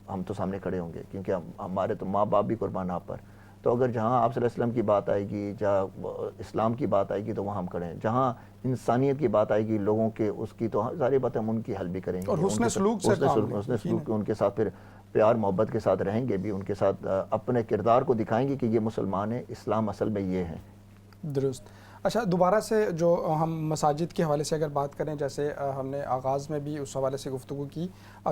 ہم تو سامنے کھڑے ہوں گے، کیونکہ ہمارے تو ماں باپ بھی قربان آپ پر. تو اگر جہاں آپ صلی اللہ علیہ وسلم کی بات آئے گی، جہاں اسلام کی بات آئے گی تو وہاں ہم کھڑے ہیں. جہاں انسانیت کی بات آئے گی لوگوں کے اس کی، تو ظاہری بات ہے ہم ان کی ہیلپ بھی کریں گے،
اور حسن سلوک سے
حسن سلوک ان کے ساتھ پھر پیار محبت کے ساتھ رہیں گے بھی، ان کے ساتھ اپنے کردار کو دکھائیں گے کہ یہ مسلمان ہیں، اسلام اصل میں یہ ہے.
درست. اچھا، دوبارہ سے جو ہم مساجد کے حوالے سے اگر بات کریں، جیسے ہم نے آغاز میں بھی اس حوالے سے گفتگو کی،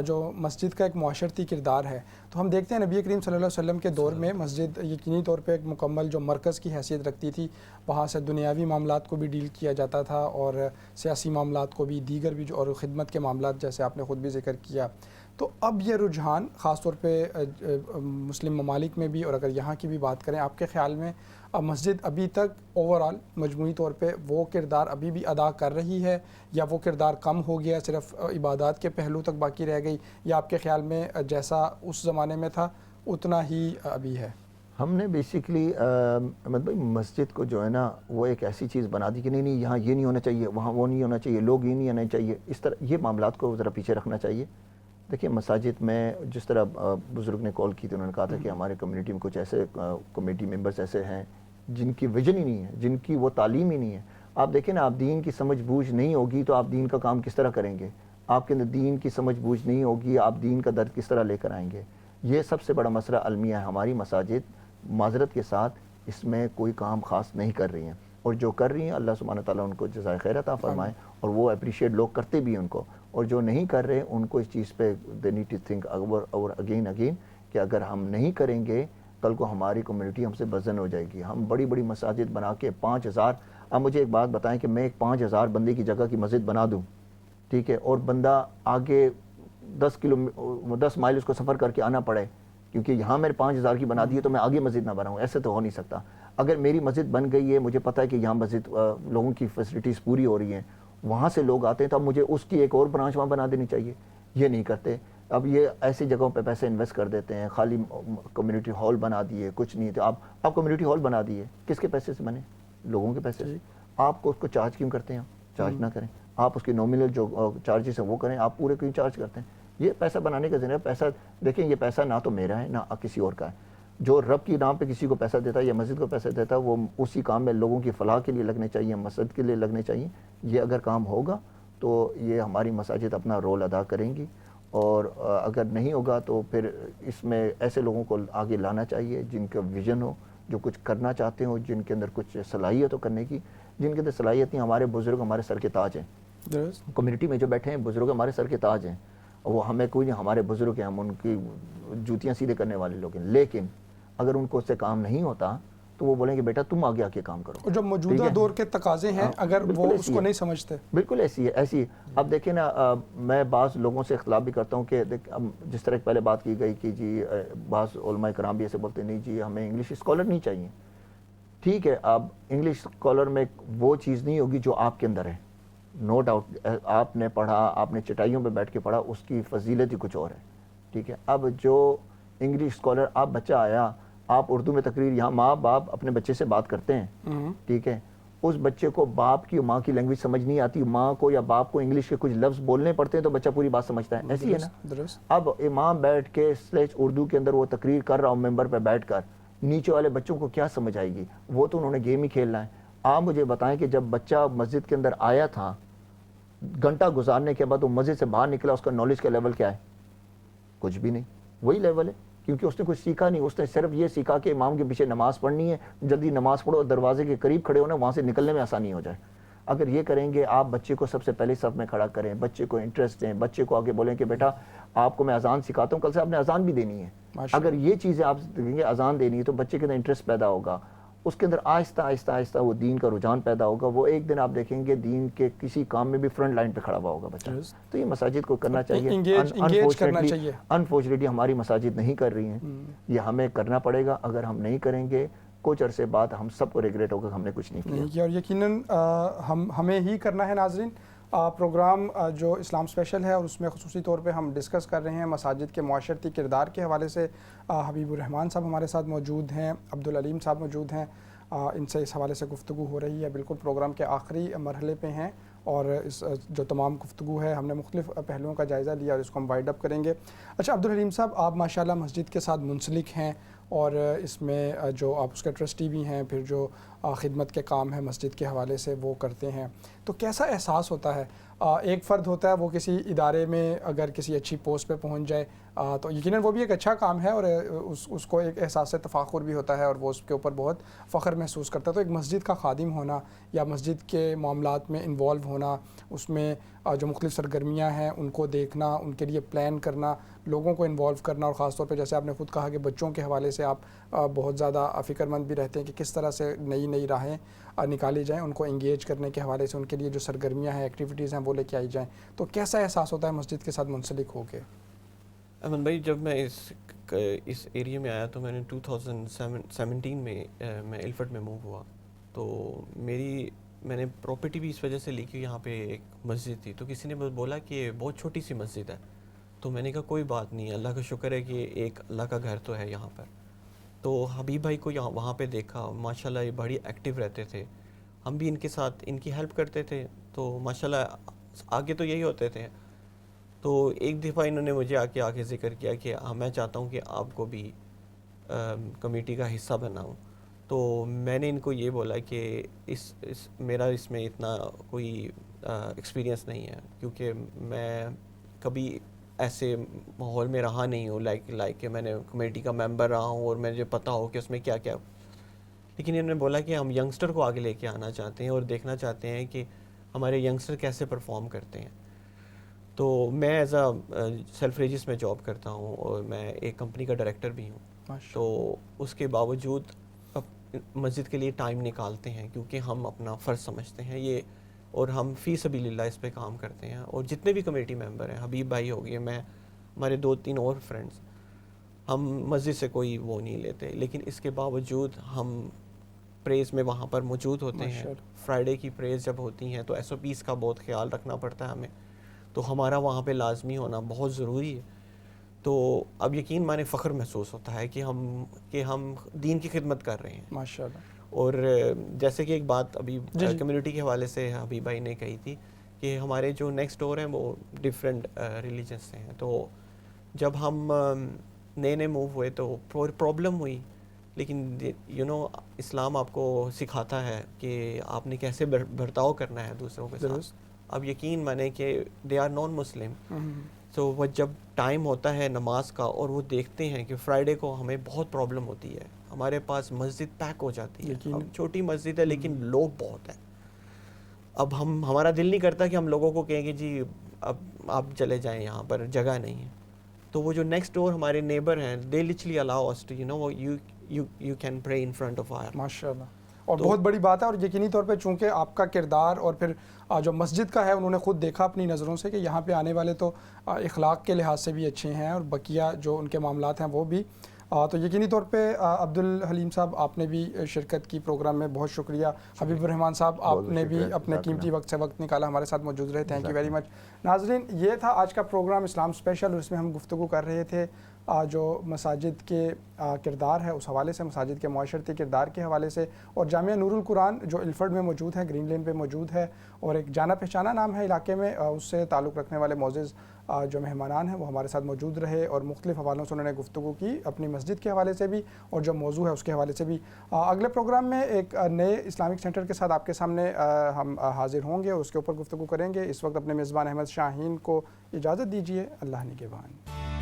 جو مسجد کا ایک معاشرتی کردار ہے، تو ہم دیکھتے ہیں نبی کریم صلی اللہ علیہ وسلم کے دور میں مسجد یقینی طور پہ ایک مکمل جو مرکز کی حیثیت رکھتی تھی. وہاں سے دنیاوی معاملات کو بھی ڈیل کیا جاتا تھا اور سیاسی معاملات کو بھی، دیگر بھی جو اور خدمت کے معاملات جیسے آپ نے خود بھی ذکر کیا. تو اب یہ رجحان خاص طور پہ مسلم ممالک میں بھی، اور اگر یہاں کی بھی بات کریں، آپ کے خیال میں مسجد ابھی تک اوور آل مجموعی طور پہ وہ کردار ابھی بھی ادا کر رہی ہے یا وہ کردار کم ہو گیا، صرف عبادات کے پہلو تک باقی رہ گئی، یا آپ کے خیال میں جیسا اس زمانے میں تھا اتنا ہی ابھی ہے؟
ہم نے بیسیکلی احمد بھائی مسجد کو جو ہے نا وہ ایک ایسی چیز بنا دی کہ نہیں یہاں یہ نہیں ہونا چاہیے، وہاں وہ نہیں ہونا چاہیے، لوگ یہ نہیں آنا چاہیے. اس طرح یہ معاملات کو ذرا پیچھے رکھنا چاہیے. دیکھیے مساجد میں جس طرح بزرگ نے کال کی تھی، انہوں نے کہا تھا کہ ہمارے کمیونٹی میں کچھ ایسے کمیٹی ممبرز ایسے ہیں جن کی ویژن ہی نہیں ہے، جن کی وہ تعلیم ہی نہیں ہے. آپ دیکھیں نا، آپ دین کی سمجھ بوجھ نہیں ہوگی تو آپ دین کا کام کس طرح کریں گے؟ آپ کے اندر دین کی سمجھ بوجھ نہیں ہوگی، آپ دین کا درد کس طرح لے کر آئیں گے؟ یہ سب سے بڑا مسئلہ المیہ ہے. ہماری مساجد معذرت کے ساتھ اس میں کوئی کام خاص نہیں کر رہی ہیں، اور جو کر رہی ہیں اللہ سبحانہ تعالیٰ ان کو جزائے خیر عطا فرمائے، اور وہ اپریشیٹ لوگ کرتے بھی ہیں ان کو. اور جو نہیں کر رہے ان کو اس چیز پہ دے نیڈ ٹو تھنک اور اگین کہ اگر ہم نہیں کریں گے کل کو ہماری کمیونٹی ہم سے بزن ہو جائے گی. ہم بڑی بڑی مساجد بنا کے 5000، اب مجھے ایک بات بتائیں کہ میں ایک 5000 بندے کی جگہ کی مسجد بنا دوں، ٹھیک ہے، اور بندہ آگے 10 مائل اس کو سفر کر کے آنا پڑے کیونکہ یہاں میں نے 5000 کی بنا دی ہے تو میں آگے مسجد نہ بناؤں، ایسے تو ہو نہیں سکتا. اگر میری مسجد بن گئی ہے، مجھے پتہ ہے کہ یہاں مسجد لوگوں کی فیسلٹیز پوری ہو رہی ہیں، وہاں سے لوگ آتے ہیں، تو اب مجھے اس کی ایک اور برانچ وہاں بنا دینی چاہیے. یہ نہیں کرتے. اب یہ ایسی جگہوں پہ پیسے انویسٹ کر دیتے ہیں، خالی کمیونٹی ہال بنا دیے، کچھ نہیں. تو آپ کمیونٹی ہال بنا دیے، کس کے پیسے سے بنے؟ لوگوں کے پیسے سے. آپ کو اس کو چارج کیوں کرتے ہیں؟ چارج نہ کریں. آپ اس کی نومینل جو چارجز ہیں وہ کریں، آپ پورے کیوں چارج کرتے ہیں؟ یہ پیسہ بنانے کا ذریعہ پیسہ. دیکھیں یہ پیسہ نہ تو میرا ہے نہ کسی اور کا ہے. جو رب کی نام پہ کسی کو پیسہ دیتا ہے یا مسجد کو پیسہ دیتا ہے وہ اسی کام میں لوگوں کی فلاح کے لیے لگنے چاہیے، مسجد کے لیے لگنے چاہیے. یہ اگر کام ہوگا تو یہ ہماری مساجد اپنا رول ادا کریں گی، اور اگر نہیں ہوگا تو پھر اس میں ایسے لوگوں کو آگے لانا چاہیے جن کا ویژن ہو، جو کچھ کرنا چاہتے ہوں، جن کے اندر کچھ صلاحیت ہو کرنے کی. جن کے اندر صلاحیت نہیں، ہمارے بزرگ ہمارے سر کے تاج ہیں. کمیونٹی میں جو بیٹھے ہیں بزرگ ہمارے سر کے تاج ہیں، وہ ہمیں کوئی نہیں، ہمارے بزرگ ہیں، ہم ان کی جوتیاں سیدھے کرنے والے لوگ ہیں. لیکن اگر ان کو اس سے کام نہیں ہوتا تو وہ بولیں گے بیٹا تم آگے آ کے کام کرو.
اور جو موجودہ دور کے تقاضے ہیں اگر وہ اس کو نہیں سمجھتے،
بالکل ایسی ہے ایسی. اب دیکھیں نا، میں بعض لوگوں سے اختلاف بھی کرتا ہوں کہ جس طرح پہلے بات کی گئی کہ جی بعض علماء کرام بھی ایسے بولتے ہیں نہیں جی ہمیں انگلش اسکالر نہیں چاہیے. ٹھیک ہے، اب انگلش اسکالر میں وہ چیز نہیں ہوگی جو آپ کے اندر ہے، نو ڈاؤٹ. آپ نے پڑھا، آپ نے چٹائیوں پہ بیٹھ کے پڑھا، اس کی فضیلت ہی کچھ اور ہے. ٹھیک ہے، اب جو انگلش اسکالر، آپ بچہ آیا، آپ اردو میں تقریر، یہاں ماں باپ اپنے بچے سے بات کرتے ہیں، ٹھیک ہے، اس بچے کو باپ کی ماں کی لینگویج سمجھ نہیں آتی, ماں کو یا باپ کو انگلش کے کچھ لفظ بولنے پڑتے ہیں تو بچہ پوری بات سمجھتا ہے, ایسی ہے نا. اب امام بیٹھ کے سلیچ اردو کے اندر وہ تقریر کر رہا ہوں ممبر پہ بیٹھ کر, نیچے والے بچوں کو کیا سمجھ آئے گی؟ وہ تو انہوں نے گیم ہی کھیلنا ہے. آپ مجھے بتائیں کہ جب بچہ مسجد کے اندر آیا تھا, گھنٹہ گزارنے کے بعد وہ مسجد سے باہر نکلا, اس کا نالج کا لیول کیا ہے؟ کچھ بھی نہیں, وہی لیول ہے, کیونکہ اس نے کچھ سیکھا نہیں. اس نے صرف یہ سیکھا کہ امام کے پیچھے نماز پڑھنی ہے, جلدی نماز پڑھو, دروازے کے قریب کھڑے ہونا, وہاں سے نکلنے میں آسانی ہو جائے. اگر یہ کریں گے, آپ بچے کو سب سے پہلے صف میں کھڑا کریں, بچے کو انٹرسٹ دیں, بچے کو آگے بولیں کہ بیٹا آپ کو میں اذان سکھاتا ہوں, کل سے آپ نے اذان بھی دینی ہے. اگر یہ چیزیں آپ دیں گے, اذان دینی ہے, تو بچے کے اندر انٹرسٹ پیدا ہوگا, اس کے اندر آہستہ آہستہ آہستہ وہ دین کا رجحان پیدا ہوگا. وہ ایک دن آپ دیکھیں گے دین کے کسی کام میں بھی فرنٹ لائن پہ کھڑا ہوا ہوگا بچہ. تو یہ مساجد کو کرنا چاہیے. انفارچونیٹلی ہماری مساجد نہیں کر رہی ہیں, یہ ہمیں کرنا پڑے گا. اگر ہم نہیں کریں گے, کچھ عرصے بعد ہم سب کو ریگریٹ ہوگا کہ ہم نے کچھ نہیں کیا.
اور یقیناً ہمیں ہی کرنا ہے. ناظرین, پروگرام جو اسلام اسپیشل ہے اور اس میں خصوصی طور پہ ہم ڈسکس کر رہے ہیں مساجد کے معاشرتی کردار کے حوالے سے. حبیب الرحمان صاحب ہمارے ساتھ موجود ہیں, عبدالعلیم صاحب موجود ہیں, ان سے اس حوالے سے گفتگو ہو رہی ہے. بالکل پروگرام کے آخری مرحلے پہ ہیں اور اس جو تمام گفتگو ہے ہم نے مختلف پہلوؤں کا جائزہ لیا اور اس کو ہم وائڈ اپ کریں گے. اچھا عبدالحلیم صاحب, آپ ماشاءاللہ مسجد کے ساتھ منسلک ہیں اور اس میں جو آپ اس کے ٹرسٹی بھی ہیں, پھر جو خدمت کے کام ہیں مسجد کے حوالے سے وہ کرتے ہیں, تو کیسا احساس ہوتا ہے؟ ایک فرد ہوتا ہے وہ کسی ادارے میں اگر کسی اچھی پوسٹ پہ پہنچ جائے تو یقیناً وہ بھی ایک اچھا کام ہے اور اس کو ایک احساس تفاخر بھی ہوتا ہے اور وہ اس کے اوپر بہت فخر محسوس کرتا ہے. تو ایک مسجد کا خادم ہونا یا مسجد کے معاملات میں انوالو ہونا, اس میں جو مختلف سرگرمیاں ہیں ان کو دیکھنا, ان کے لیے پلان کرنا, لوگوں کو انوالو کرنا, اور خاص طور پہ جیسے آپ نے خود کہا کہ بچوں کے حوالے سے آپ بہت زیادہ فکر مند بھی رہتے ہیں کہ کس طرح سے نئی نئی راہیں نکالی جائیں, ان کو انگیج کرنے کے حوالے سے ان کے لیے جو سرگرمیاں ہیں, ایکٹیویٹیز ہیں وہ لے کے آئی جائیں. تو کیسا احساس ہوتا ہے مسجد کے ساتھ منسلک ہو کے؟
امن بھائی, جب میں اس ایریا میں آیا تو میں نے 2017 میں الفٹ میں موو ہوا, تو میں نے پراپرٹی بھی اس وجہ سے لی کہ یہاں پہ ایک مسجد تھی. تو کسی نے بولا کہ بہت چھوٹی سی مسجد ہے, تو میں نے کہا کوئی بات نہیں, اللہ کا شکر ہے کہ ایک اللہ کا گھر تو ہے یہاں پر. تو حبیب بھائی کو وہاں پہ دیکھا, ماشاءاللہ یہ بڑی ایکٹیو رہتے تھے, ہم بھی ان کے ساتھ ان کی ہیلپ کرتے تھے, تو ماشاءاللہ آگے تو یہی ہوتے تھے. تو ایک دفعہ انہوں نے مجھے آ کے ذکر کیا کہ میں چاہتا ہوں کہ آپ کو بھی کمیٹی کا حصہ بناؤں. تو میں نے ان کو یہ بولا کہ میرا اس میں اتنا کوئی ایکسپیرینس نہیں ہے, کیونکہ میں کبھی ایسے ماحول میں رہا نہیں ہوں لائک کہ میں نے کمیٹی کا ممبر رہا ہوں اور مجھے پتہ ہو کہ اس میں کیا کیا. لیکن انہوں نے بولا کہ ہم ینگسٹر کو آگے لے کے آنا چاہتے ہیں اور دیکھنا چاہتے ہیں کہ ہمارے ینگسٹر کیسے پرفارم کرتے ہیں. تو میں ایز اے سیلف ریجس میں جاب کرتا ہوں اور میں ایک کمپنی کا ڈائریکٹر بھی ہوں. تو اس کے باوجود مسجد کے لیے ٹائم نکالتے ہیں کیونکہ ہم اپنا فرض سمجھتے ہیں یہ, اور ہم فی سبیل اللہ اس پہ کام کرتے ہیں. اور جتنے بھی کمیٹی ممبر ہیں, حبیب بھائی ہو گئے, میں, ہمارے 2-3 اور فرینڈس, ہم مسجد سے کوئی وہ نہیں لیتے, لیکن اس کے باوجود ہم پریز میں وہاں پر موجود ہوتے ہیں. فرائیڈے کی پریز جب ہوتی ہیں تو SOPs کا بہت خیال رکھنا پڑتا ہے ہمیں, تو ہمارا وہاں پہ لازمی ہونا بہت ضروری ہے. تو اب یقین مانے فخر محسوس ہوتا ہے کہ ہم دین کی خدمت کر رہے ہیں
ماشاءاللہ.
اور جیسے کہ ایک بات ابھی کمیونٹی کے حوالے سے حبیب بھائی نے کہی تھی کہ ہمارے جو نیکسٹ ڈور ہیں وہ ڈفرینٹ ریلیجن سے ہیں. تو جب ہم نئے موو ہوئے تو پرابلم ہوئی, لیکن اسلام آپ کو سکھاتا ہے کہ آپ نے کیسے برتاؤ کرنا ہے دوسروں کے ساتھ. اب یقین مانے کہ دے آر نان مسلم, تو وہ جب ٹائم ہوتا ہے نماز کا اور وہ دیکھتے ہیں کہ فرائیڈے کو ہمیں بہت پرابلم ہوتی ہے, ہمارے پاس مسجد پیک ہو جاتی ہے, اب چھوٹی مسجد ہے لیکن لوگ بہت ہیں. اب ہمارا دل نہیں کرتا کہ ہم لوگوں کو کہیں کہ جی اب آپ چلے جائیں, یہاں پر جگہ نہیں ہے. تو وہ جو نیکسٹ ڈور ہمارے نیبر ہیں, دے لچلی الاؤ اس to you can pray in front of our.
ماشاءاللہ. اور بہت بڑی بات ہے, اور یقینی طور پہ چونکہ آپ کا کردار اور پھر جو مسجد کا ہے انہوں نے خود دیکھا اپنی نظروں سے کہ یہاں پہ آنے والے تو اخلاق کے لحاظ سے بھی اچھے ہیں اور بقیہ جو ان کے معاملات ہیں وہ بھی. تو یقینی طور پہ عبدالحلیم صاحب آپ نے بھی شرکت کی پروگرام میں, بہت شکریہ. حبیب الرحمان صاحب آپ نے بھی اپنے قیمتی وقت سے وقت نکالا, ہمارے ساتھ موجود رہے, تھینک یو ویری مچ. ناظرین, یہ تھا آج کا پروگرام اسلام اسپیشل, اور اس میں ہم گفتگو کر رہے تھے جو مساجد کے کردار ہے اس حوالے سے، مساجد کے معاشرتی کردار کے حوالے سے، اور جامعہ نور القرآن جو الفرڈ میں موجود ہے، گرین لین پہ موجود ہے، اور ایک جانا پہچانا نام ہے علاقے میں، اس سے تعلق رکھنے والے معزز جو مہمانان ہیں وہ ہمارے ساتھ موجود رہے اور مختلف حوالوں سے انہوں نے گفتگو کی، اپنی مسجد کے حوالے سے بھی اور جو موضوع ہے اس کے حوالے سے بھی۔ اگلے پروگرام میں ایک نئے اسلامک سینٹر کے ساتھ آپ کے سامنے ہم حاضر ہوں گے اور اس کے اوپر گفتگو کریں گے۔ اس وقت اپنے میزبان احمد شاہین کو اجازت دیجیے، اللہ نگہبان۔